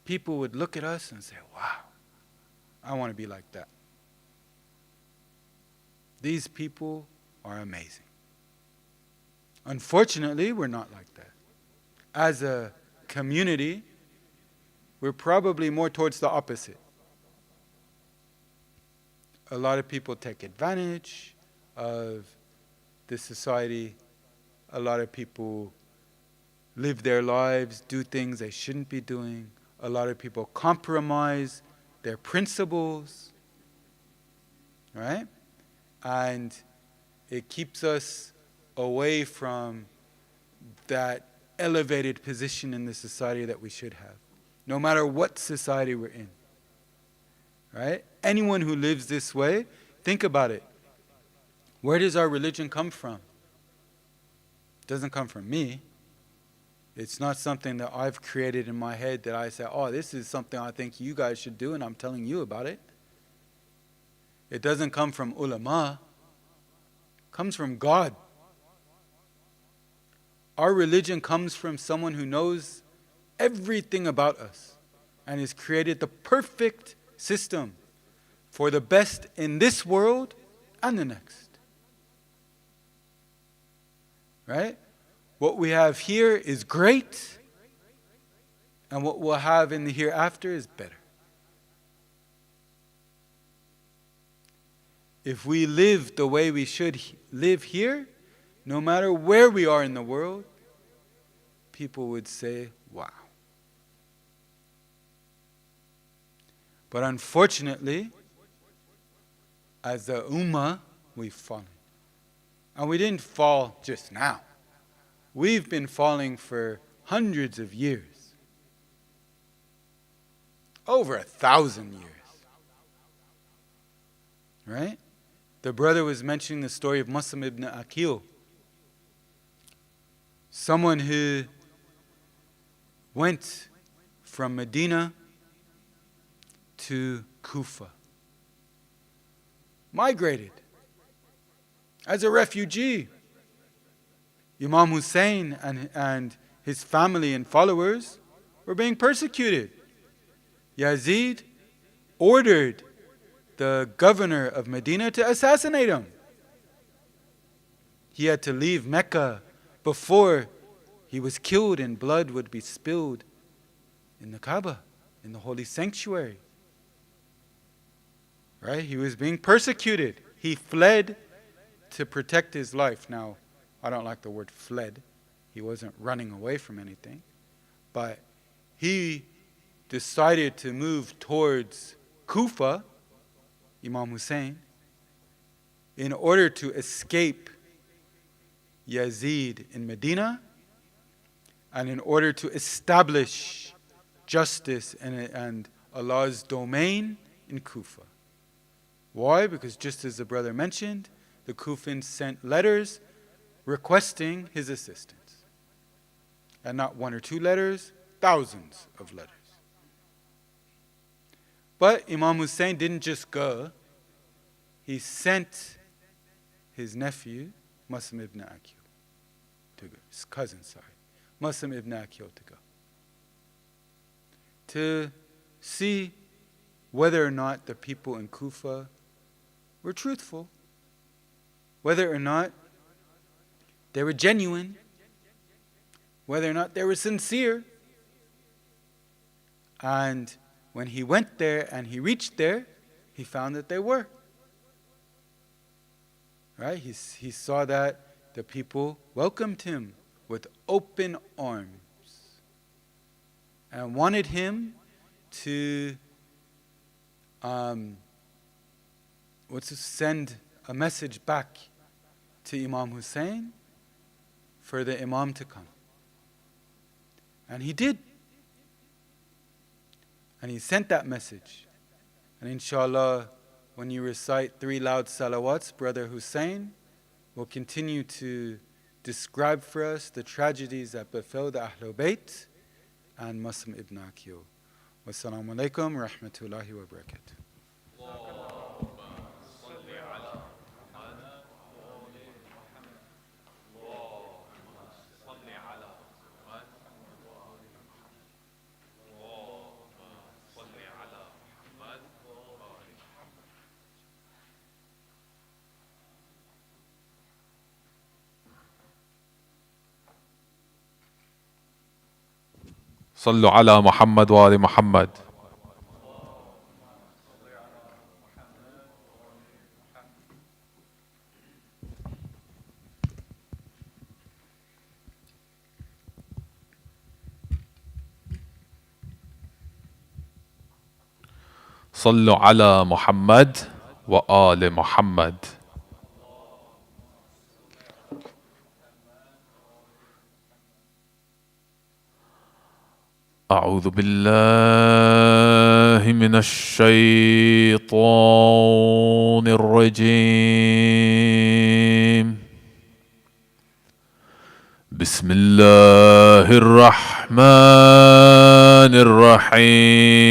Speaker 4: People would look at us and say, wow, I want to be like that. These people are amazing. Unfortunately, we're not like that. As a community, we're probably more towards the opposite. A lot of people take advantage of this society. A lot of people live their lives, do things they shouldn't be doing. A lot of people compromise their principles, right? And it keeps us away from that elevated position in the society that we should have, no matter what society we're in, right? Anyone who lives this way, think about it. Where does our religion come from? It doesn't come from me. It's not something that I've created in my head that I say, oh, this is something I think you guys should do and I'm telling you about it. It doesn't come from ulama. It comes from God. Our religion comes from someone who knows everything about us and has created the perfect system for the best in this world and the next. Right? What we have here is great, and what we'll have in the hereafter is better. If we live the way we should live here, no matter where we are in the world, people would say, wow. But unfortunately, as the ummah, we've fallen. And we didn't fall just now. We've been falling for hundreds of years. Over 1,000 years. Right? The brother was mentioning the story of Muslim ibn Aqeel. Someone who went from Medina to Kufa. Migrated as a refugee. Imam Hussein and his family and followers were being persecuted. Yazid ordered the governor of Medina to assassinate him. He had to leave Mecca before he was killed and blood would be spilled in the Kaaba, in the holy sanctuary. Right? He was being persecuted. He fled to protect his life. Now, I don't like the word fled. He wasn't running away from anything. But he decided to move towards Kufa, Imam Hussein, in order to escape Yazid in Medina and in order to establish justice and Allah's domain in Kufa. Why? Because just as the brother mentioned, the Kufans sent letters requesting his assistance. And not one or two letters, thousands of letters. But Imam Hussein didn't just go. He sent his nephew, Muslim ibn Aqeel, to go. His cousin, Muslim ibn Aqeel to go. To see whether or not the people in Kufa were truthful, whether or not they were genuine, whether or not they were sincere. And when he went there and he reached there, he found that they were. Right? He saw that the people welcomed him with open arms and wanted him to send a message back to Imam Hussein for the Imam to come. And he did. And he sent that message. And inshallah, when you recite 3 loud salawats, Brother Hussein will continue to describe for us the tragedies that befell the Ahlul Bayt and Muslim ibn Aqeel. Wassalamu alaikum wa rahmatullahi wa barakatuh.
Speaker 2: صلوا على محمد وآل محمد. صلوا على محمد وآل محمد. أعوذ بالله من الشيطان الرجيم. بسم الله الرحمن الرحيم.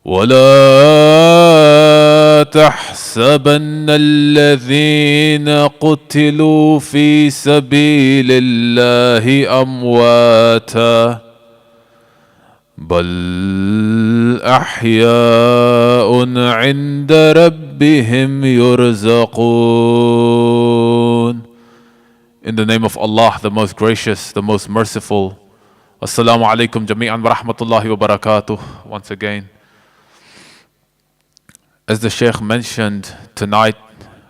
Speaker 2: ولا تحسبن الذين قتلوا في سبيل الله أمواتا بل أحياء عند ربهم يرزقون. In the name of Allah, the most gracious, the most merciful. Assalamu alaikum jami'an wa rahmatullahi wa barakatuh. Once again, as the Sheikh mentioned, tonight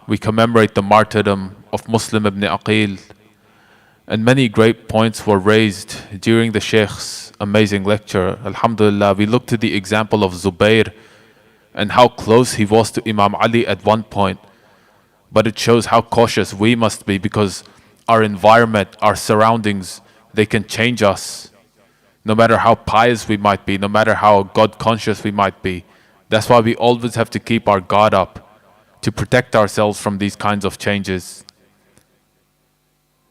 Speaker 2: we commemorate the martyrdom of Muslim ibn Aqeel, and many great points were raised during the Sheikh's amazing lecture. Alhamdulillah, we look to the example of Zubair and how close he was to Imam Ali at one point, but it shows how cautious we must be, because our environment, our surroundings, they can change us. No matter how pious we might be, no matter how God conscious we might be. That's why we always have to keep our guard up to protect ourselves from these kinds of changes.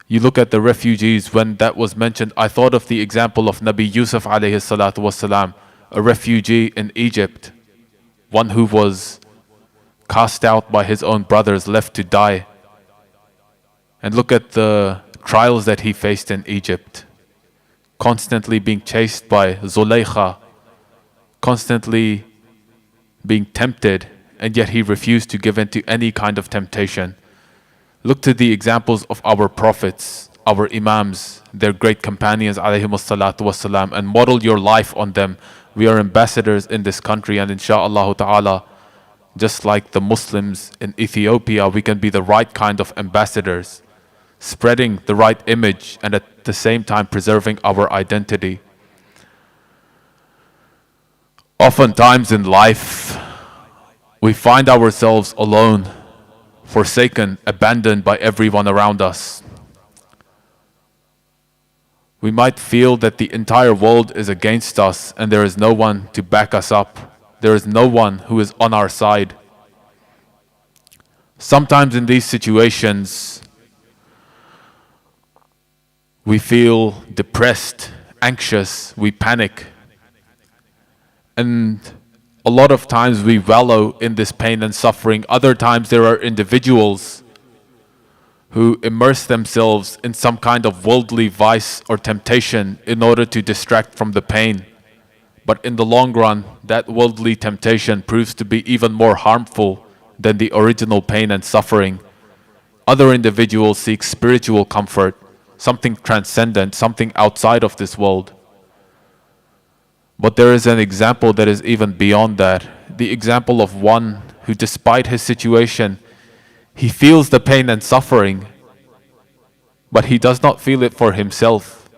Speaker 2: You look at the refugees, when that was mentioned, I thought of the example of Nabi Yusuf alayhi salatu wassalam, a refugee in Egypt, one who was cast out by his own brothers, left to die. And look at the trials that he faced in Egypt, constantly being chased by Zulaykha, constantly being tempted, and yet he refused to give in to any kind of temptation. Look to the examples of our prophets, our imams, their great companions, عليه الصلاة والسلام, and model your life on them. We are ambassadors in this country, and insha'Allah ta'ala, just like the Muslims in Ethiopia, we can be the right kind of ambassadors, spreading the right image and at the same time preserving our identity. Oftentimes in life, we find ourselves alone, forsaken, abandoned by everyone around us. We might feel that the entire world is against us and there is no one to back us up. There is no one who is on our side. Sometimes in these situations, we feel depressed, anxious, we panic. And a lot of times we wallow in this pain and suffering. Other times there are individuals who immerse themselves in some kind of worldly vice or temptation in order to distract from the pain. But in the long run, that worldly temptation proves to be even more harmful than the original pain and suffering. Other individuals seek spiritual comfort, something transcendent, something outside of this world. But there is an example that is even beyond that. The example of one who, despite his situation, he feels the pain and suffering, but he does not feel it for himself.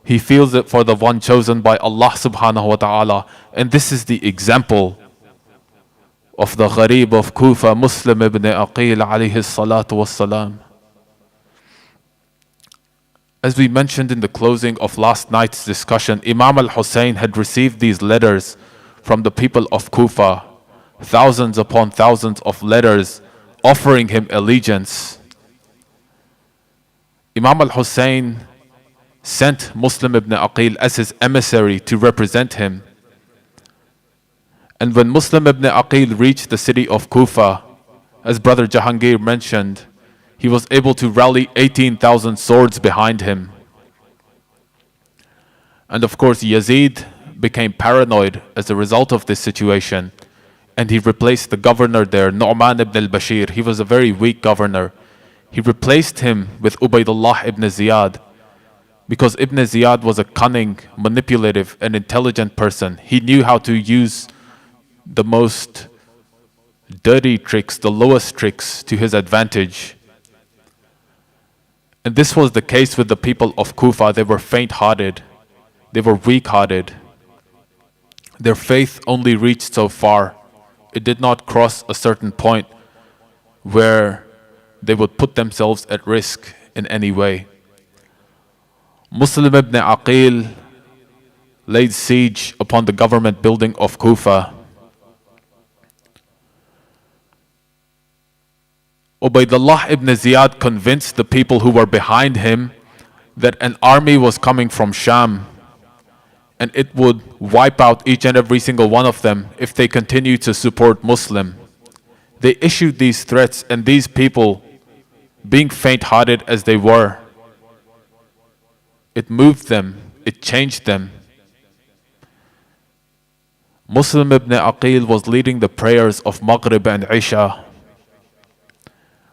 Speaker 2: He feels it for the one chosen by Allah subhanahu wa ta'ala. And this is the example of the Gharib of Kufa, Muslim ibn Aqeel, عليه الصلاة والسلام. As we mentioned in the closing of last night's discussion, Imam al-Hussein had received these letters from the people of Kufa, thousands upon thousands of letters offering him allegiance. Imam al-Hussein sent Muslim ibn Aqeel as his emissary to represent him. And when Muslim ibn Aqeel reached the city of Kufa, as Brother Jahangir mentioned, he was able to rally 18,000 swords behind him. And of course, Yazid became paranoid as a result of this situation, and he replaced the governor there, Nu'man ibn al-Bashir. He was a very weak governor. He replaced him with Ubaydullah ibn Ziyad, because Ibn Ziyad was a cunning, manipulative, and intelligent person. He knew how to use the most dirty tricks, the lowest tricks to his advantage. And this was the case with the people of Kufa. They were faint-hearted. They were weak-hearted. Their faith only reached so far. It did not cross a certain point where they would put themselves at risk in any way. Muslim ibn Aqeel laid siege upon the government building of Kufa. Ubaydullah ibn Ziyad convinced the people who were behind him that an army was coming from Sham and it would wipe out each and every single one of them if they continued to support Muslim. They issued these threats, and these people, being faint-hearted as they were, it moved them, it changed them. Muslim ibn Aqeel was leading the prayers of Maghrib and Isha.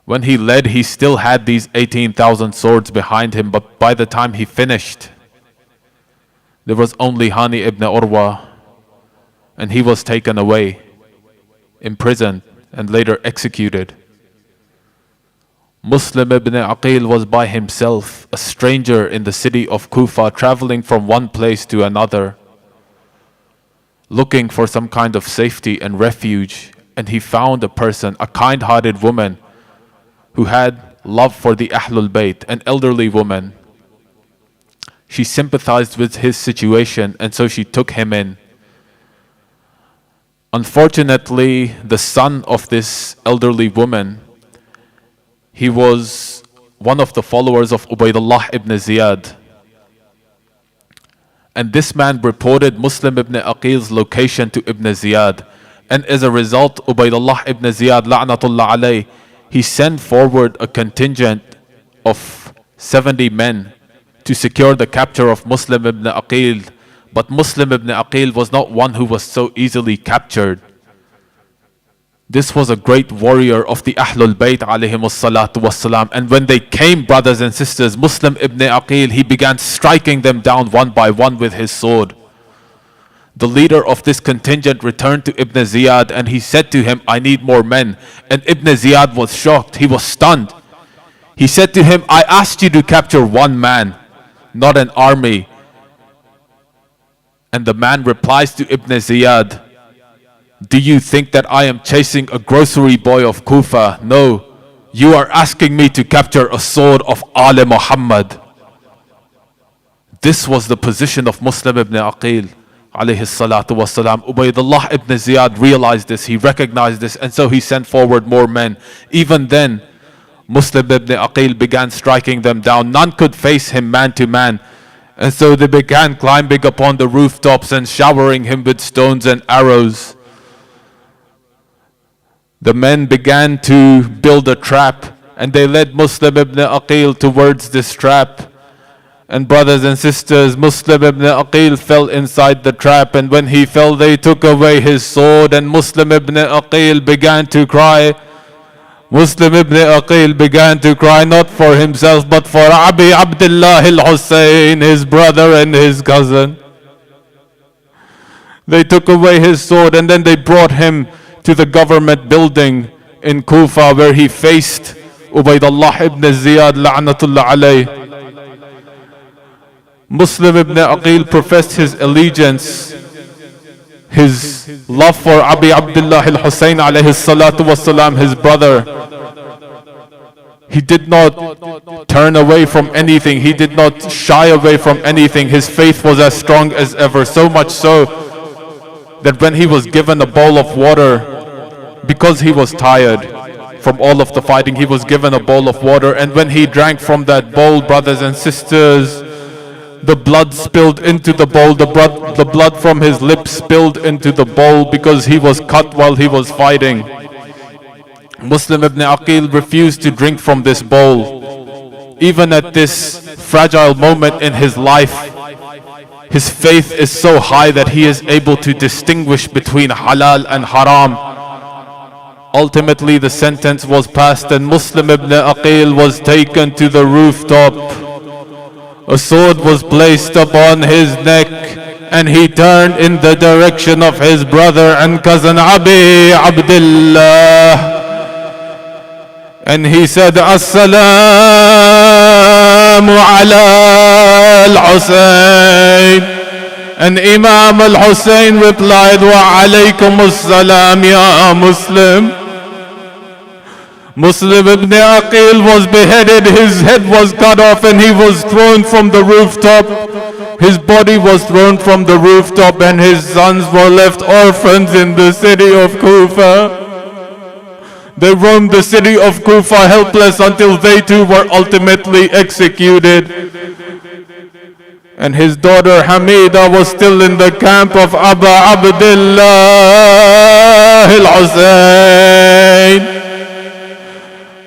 Speaker 2: When he led, he still had these 18,000 swords behind him, but by the time he finished, there was only Hani ibn Urwa, and he was taken away, imprisoned, and later executed. Muslim ibn Aqeel was by himself, a stranger in the city of Kufa, traveling from one place to another, looking for some kind of safety and refuge, and he found a person, a kind-hearted woman, who had love for the Ahlul Bayt, an elderly woman. She sympathized with his situation, and so she took him in. Unfortunately, the son of this elderly woman, he was one of the followers of Ubaydullah ibn Ziyad. And this man reported Muslim ibn Aqeel's location to Ibn Ziyad. And as a result, Ubaydullah ibn Ziyad, la'natullah alayh, he sent forward a contingent of 70 men to secure the capture of Muslim ibn Aqeel. But Muslim ibn Aqeel was not one who was so easily captured. This was a great warrior of the Ahlul Bayt alayhim as-salatu was-salam. And when they came, brothers and sisters, Muslim ibn Aqeel, he began striking them down one by one with his sword. The leader of this contingent returned to Ibn Ziyad and he said to him, I need more men. And Ibn Ziyad was shocked, he was stunned. He said to him, I asked you to capture one man, not an army. And the man replies to Ibn Ziyad, do you think that I am chasing a grocery boy of Kufa? No, you are asking me to capture a sword of Ali Muhammad. This was the position of Muslim ibn Aqeel alayhi salatu wasalam. Ubaydullah ibn Ziyad realized this, he recognized this, and so he sent forward more men. Even then, Muslim ibn Aqeel began striking them down. None could face him man to man. And so they began climbing upon the rooftops and showering him with stones and arrows. The men began to build a trap and they led Muslim ibn Aqeel towards this trap. And brothers and sisters, Muslim ibn Aqeel fell inside the trap, and when he fell they took away his sword, and Muslim ibn Aqeel began to cry. Muslim ibn Aqeel began to cry not for himself but for Abi Abdullah al-Hussein, his brother and his cousin. They took away his sword and then they brought him to the government building in Kufa where he faced Ubaydullah ibn Ziyad la'natullah alayh. Muslim ibn Aqeel professed his allegiance, his love for Abi Abdullah al-Hussein alayhi salatu wasalam, his brother. He did not turn away from anything. He did not shy away from anything. His faith was as strong as ever. So much so that when he was given a bowl of water, because he was tired from all of the fighting, he was given a bowl of water. And when he drank from that bowl, brothers and sisters, the blood spilled into the bowl. The blood from his lips spilled into the bowl because he was cut while he was fighting. Muslim ibn Aqeel refused to drink from this bowl. Even at this fragile moment in his life, his faith is so high that he is able to distinguish between halal and haram. Ultimately, the sentence was passed and Muslim ibn Aqeel was taken to the rooftop. A sword was placed upon his neck and he turned in the direction of his brother and cousin Abi Abdullah. And he said, As-salamu ala al-Husayn. And Imam al-Husayn replied, Wa alaykum as-salam ya Muslim. Muslim ibn Aqeel was beheaded, his head was cut off and he was thrown from the rooftop. His body was thrown from the rooftop and his sons were left orphans in the city of Kufa. They roamed the city of Kufa helpless until they too were ultimately executed. And his daughter Hamida was still in the camp of Abu Abdullah al-Hussein.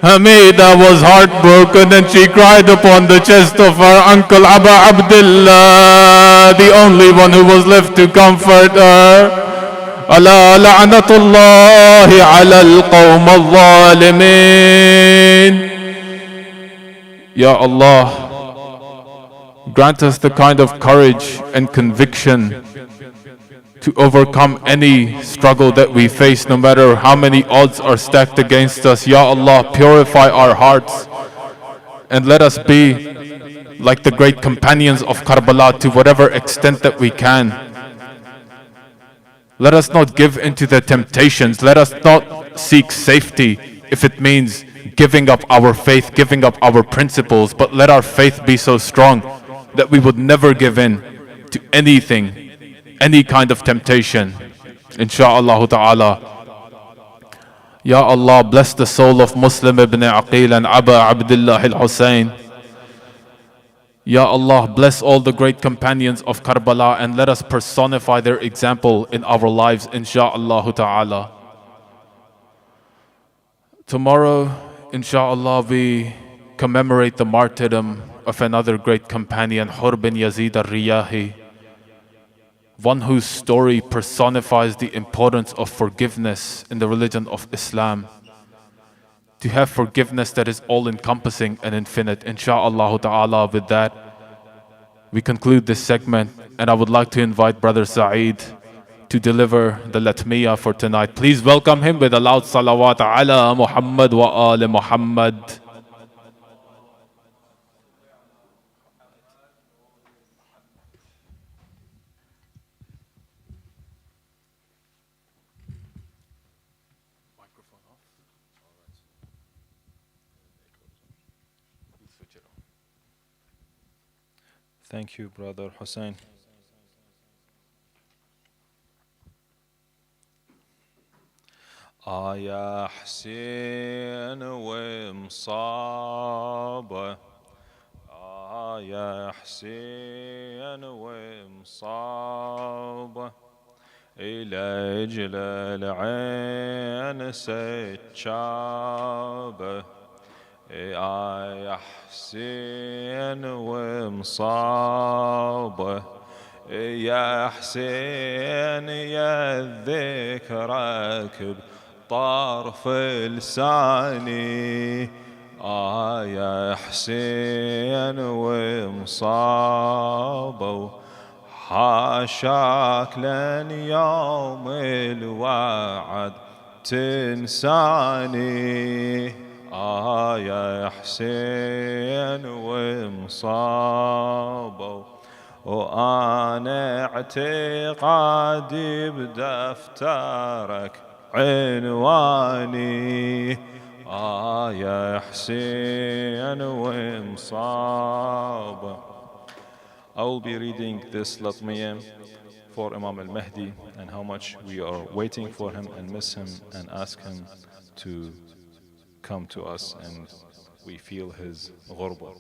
Speaker 2: Hamida was heartbroken and she cried upon the chest of her uncle Abu Abdullah, the only one who was left to comfort her. Ala la'natullahi ala al-qawm al-zalimin. Ya Allah, grant us the kind of courage and conviction to overcome any struggle that we face, no matter how many odds are stacked against us. Ya Allah, purify our hearts and let us be like the great companions of Karbala to whatever extent that we can. Let us not give into the temptations. Let us not seek safety if it means giving up our faith, giving up our principles, but let our faith be so strong that we would never give in to anything, any kind of temptation, insha'Allah ta'ala. Ya Allah, bless the soul of Muslim ibn Aqeel and Abu Abdullah al-Hussein. Ya Allah, bless all the great companions of Karbala and let us personify their example in our lives, insha'Allah ta'ala. Tomorrow, insha'Allah, we commemorate the martyrdom of another great companion, Hur bin Yazid al-Riyahi. one whose story personifies the importance of forgiveness in the religion of Islam. To have forgiveness that is all-encompassing and infinite. Insha'Allah ta'ala, with that, we conclude this segment, and I would like to invite Brother Saeed to deliver the Latmiya for tonight. Please welcome him with a loud salawat ala Muhammad wa ali Muhammad.
Speaker 1: Thank you, Brother Hussein. يا حسين ومصابه يا حسين ومصابه إلى أجل العين سجابه يا حسين ومصابه يا حسين يا ذكرك طرف لساني يا حسين ومصابه حاشاك لن يوم الوعد تنساني يا حسين ومصابه وأنا اعتقادي بدفترك عنواني يا حسين ومصابه. I will be reading this Latmiya for Imam al-Mahdi and how much we are waiting for him and miss him and ask him to come to us and we feel his غربة.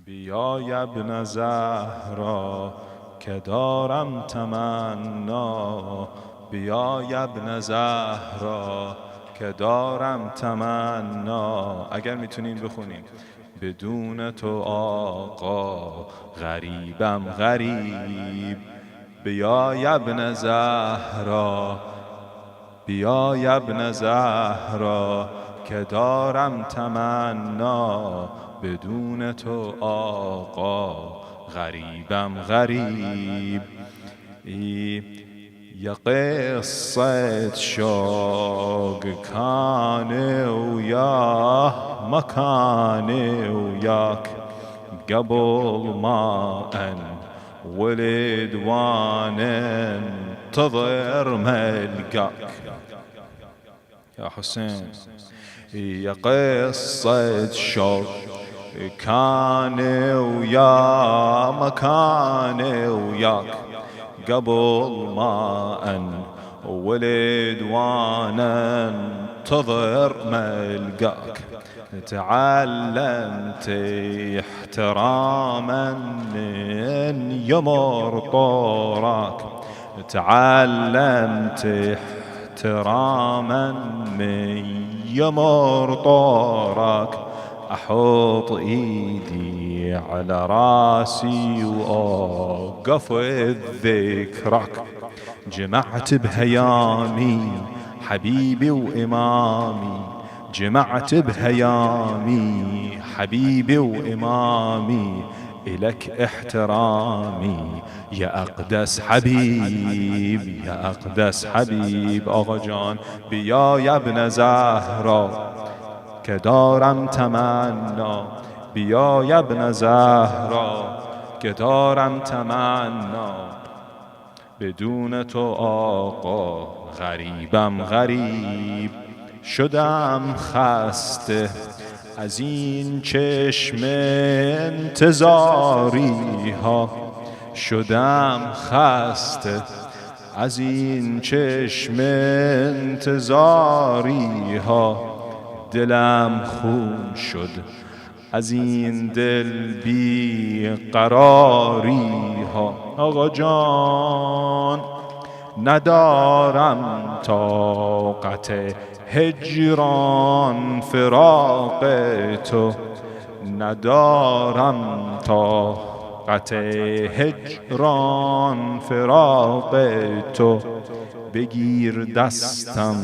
Speaker 1: بیا یا ابن زهرا که دارم تمنا بیا یا ابن زهرا که دارم تمنا. اگر میتونین بخونین. بدون تو آقا غریبم غریب بیا یا ابن زهرا بیا یا ابن زهرا که دارم تمنا بدون تو آقا غریبم غریب. یا قصة شوق كان وياه مكان وياك قبل ما ولد وانا انتظر ملقاك يا حسين. يا قصة شوق كان ويا مكان وياك قبل ما ولد وانا انتظر ملقاك. تعلمت احتراما من يمر طوراك تعلمت احتراما من يمر طوراك. احط ايدي على راسي واوقف ذكرك. جمعت بهيامي حبيبي وامامي جمعت بهيامي حبيبي وامامي إلك احترامي يا أقدس حبيب يا أقدس حبيب. آقا جان بیا یا ابن زهرا که دارم تمنا بیا یا ابن زهرا که دارم تمنا بدون تو آقا غریبم غریب. شدم خسته از این چشم انتظاری ها شدم خسته از این چشم انتظاری ها. دلم خون شد از این دل بی قراری ها. آقا جان ندارم طاقت هجران فراق تو ندارم طاقت قطع هجران فراق تو بگیر دستم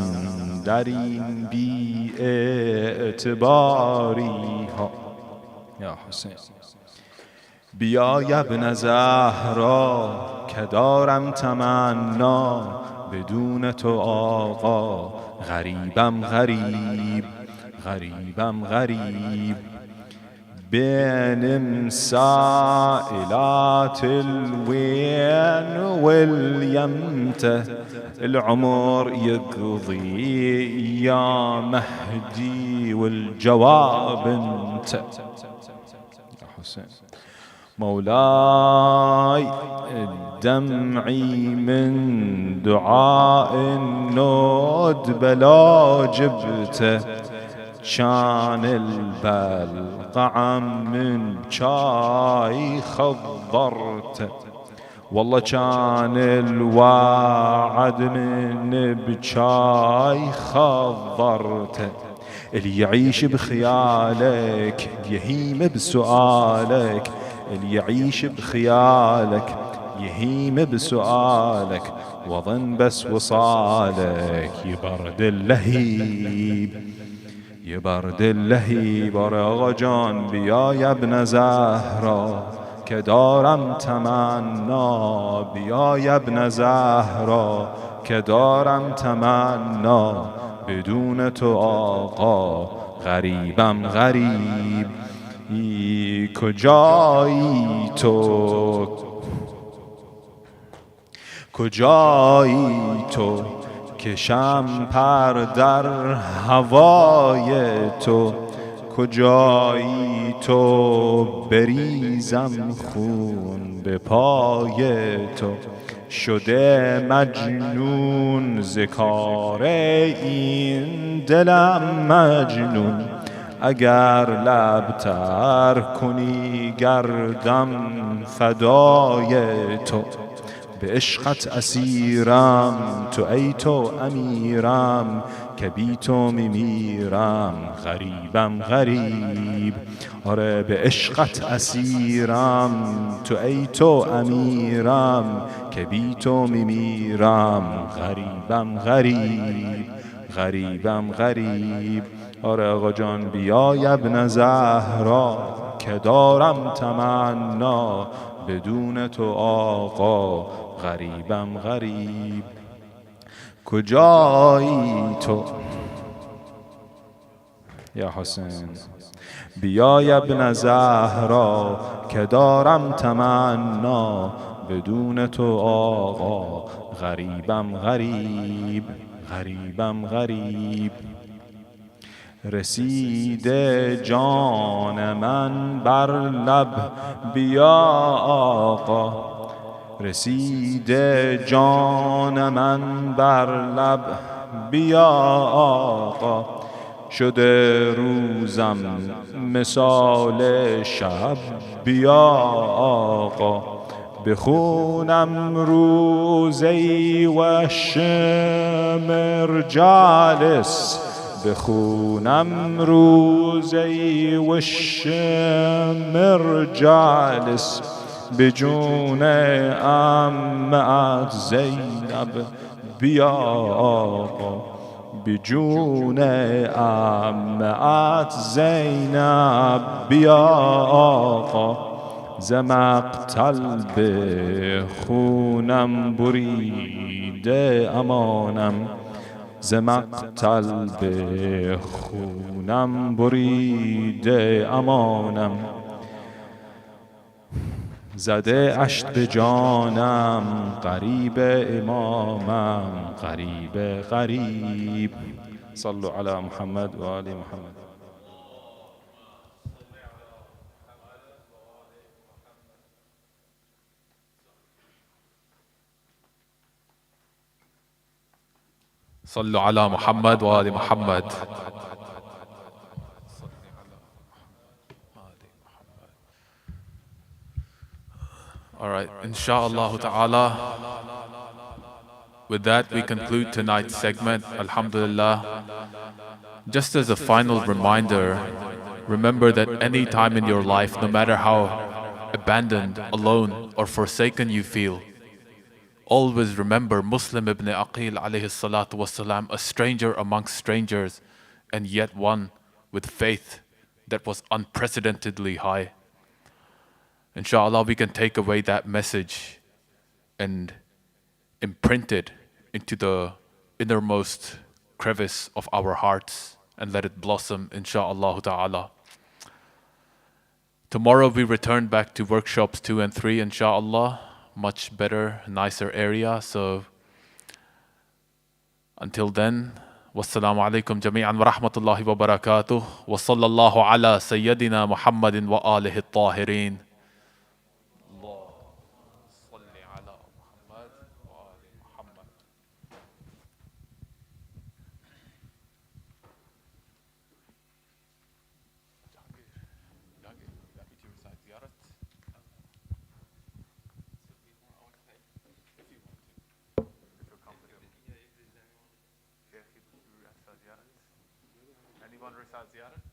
Speaker 1: در این بی اعتباری ها. یا حسین بیا ابن زهرا که دارم تمنا بدون تو آقا، غریبم غریب غریبم غریب. بين سائلات الوين واليمته العمر يقضي يا مهدي والجواب انت. يا حسين مولاي دمعي من دعاء النود بلا جبته، كان البلقع من شاي خضرته، والله كان الوعد من بشاي خضرته. اللي يعيش بخيالك يهيم بسؤالك، اللي يعيش بخيالك يهيم بسؤالك، وظن بس وصالك يبرد اللهيب يبرد اللهیب. آره آقا جان بیا یا ابن زهرا که دارم تمنا، بیا یا ابن زهرا که دارم تمنا بدون تو آقا، غریبم غریب. کجایی تو کجایی تو کشم پر در هوای تو، کجایی تو بریزم خون به پای تو. شده مجنون ز کار این دلم مجنون، اگر لب تر کنی گردم فدای تو. به عشقت اسیرم تو ای تو امیرم، که بی تو میمیرم غریبم غریب. آره به عشقت اسیرم تو ای تو امیرم، که بی تو میمیرم غریبم غریب غریبم غریب. آره آقا جان بیا یا ابن زهرا که دارم تمنا بدون تو آقا، غریبم غریب. کجایی تو یا حسین بیا یا ابن زهرا که دارم تمنا بدون تو آقا، غریبم غریب غریبم غریب. رسیده جان من بر لب بیا آقا، رسیده جان من بر لب بیا آقا. شده روزم مثال شب بیا آقا، بخونم روزی و شمر جالس، بخونم روزی و شمر جالس. بجون امت زینب بیا آقا، بجون امت زینب بیا آقا. ز مقتل به خونم بریده امانم، ز مقتل به خونم بریده امانم. زده اشت به جانم غریب امامم، غریب غریب. صلوا علی محمد و آل محمد.
Speaker 2: صلوا على محمد وآل محمد. All right, inshallah ta'ala. With that, we conclude tonight's segment, alhamdulillah. Just as a final reminder, remember that any time in your life, no matter how abandoned, alone, or forsaken you feel, always remember Muslim ibn Aqeel عليه الصلاة والسلام, a stranger amongst strangers, and yet one with faith that was unprecedentedly high. Inshallah, we can take away that message and imprint it into the innermost crevice of our hearts and let it blossom, inshallah ta'ala. Tomorrow we return back to workshops 2 and 3, inshallah. Much better, nicer area. So until then, wassalamu alaikum jami'an wa rahmatullahi wa barakatuh. Wa sallallahu ala sayyidina Muhammadin wa alihi at-tahirin.
Speaker 5: Anyone recite ziyarat?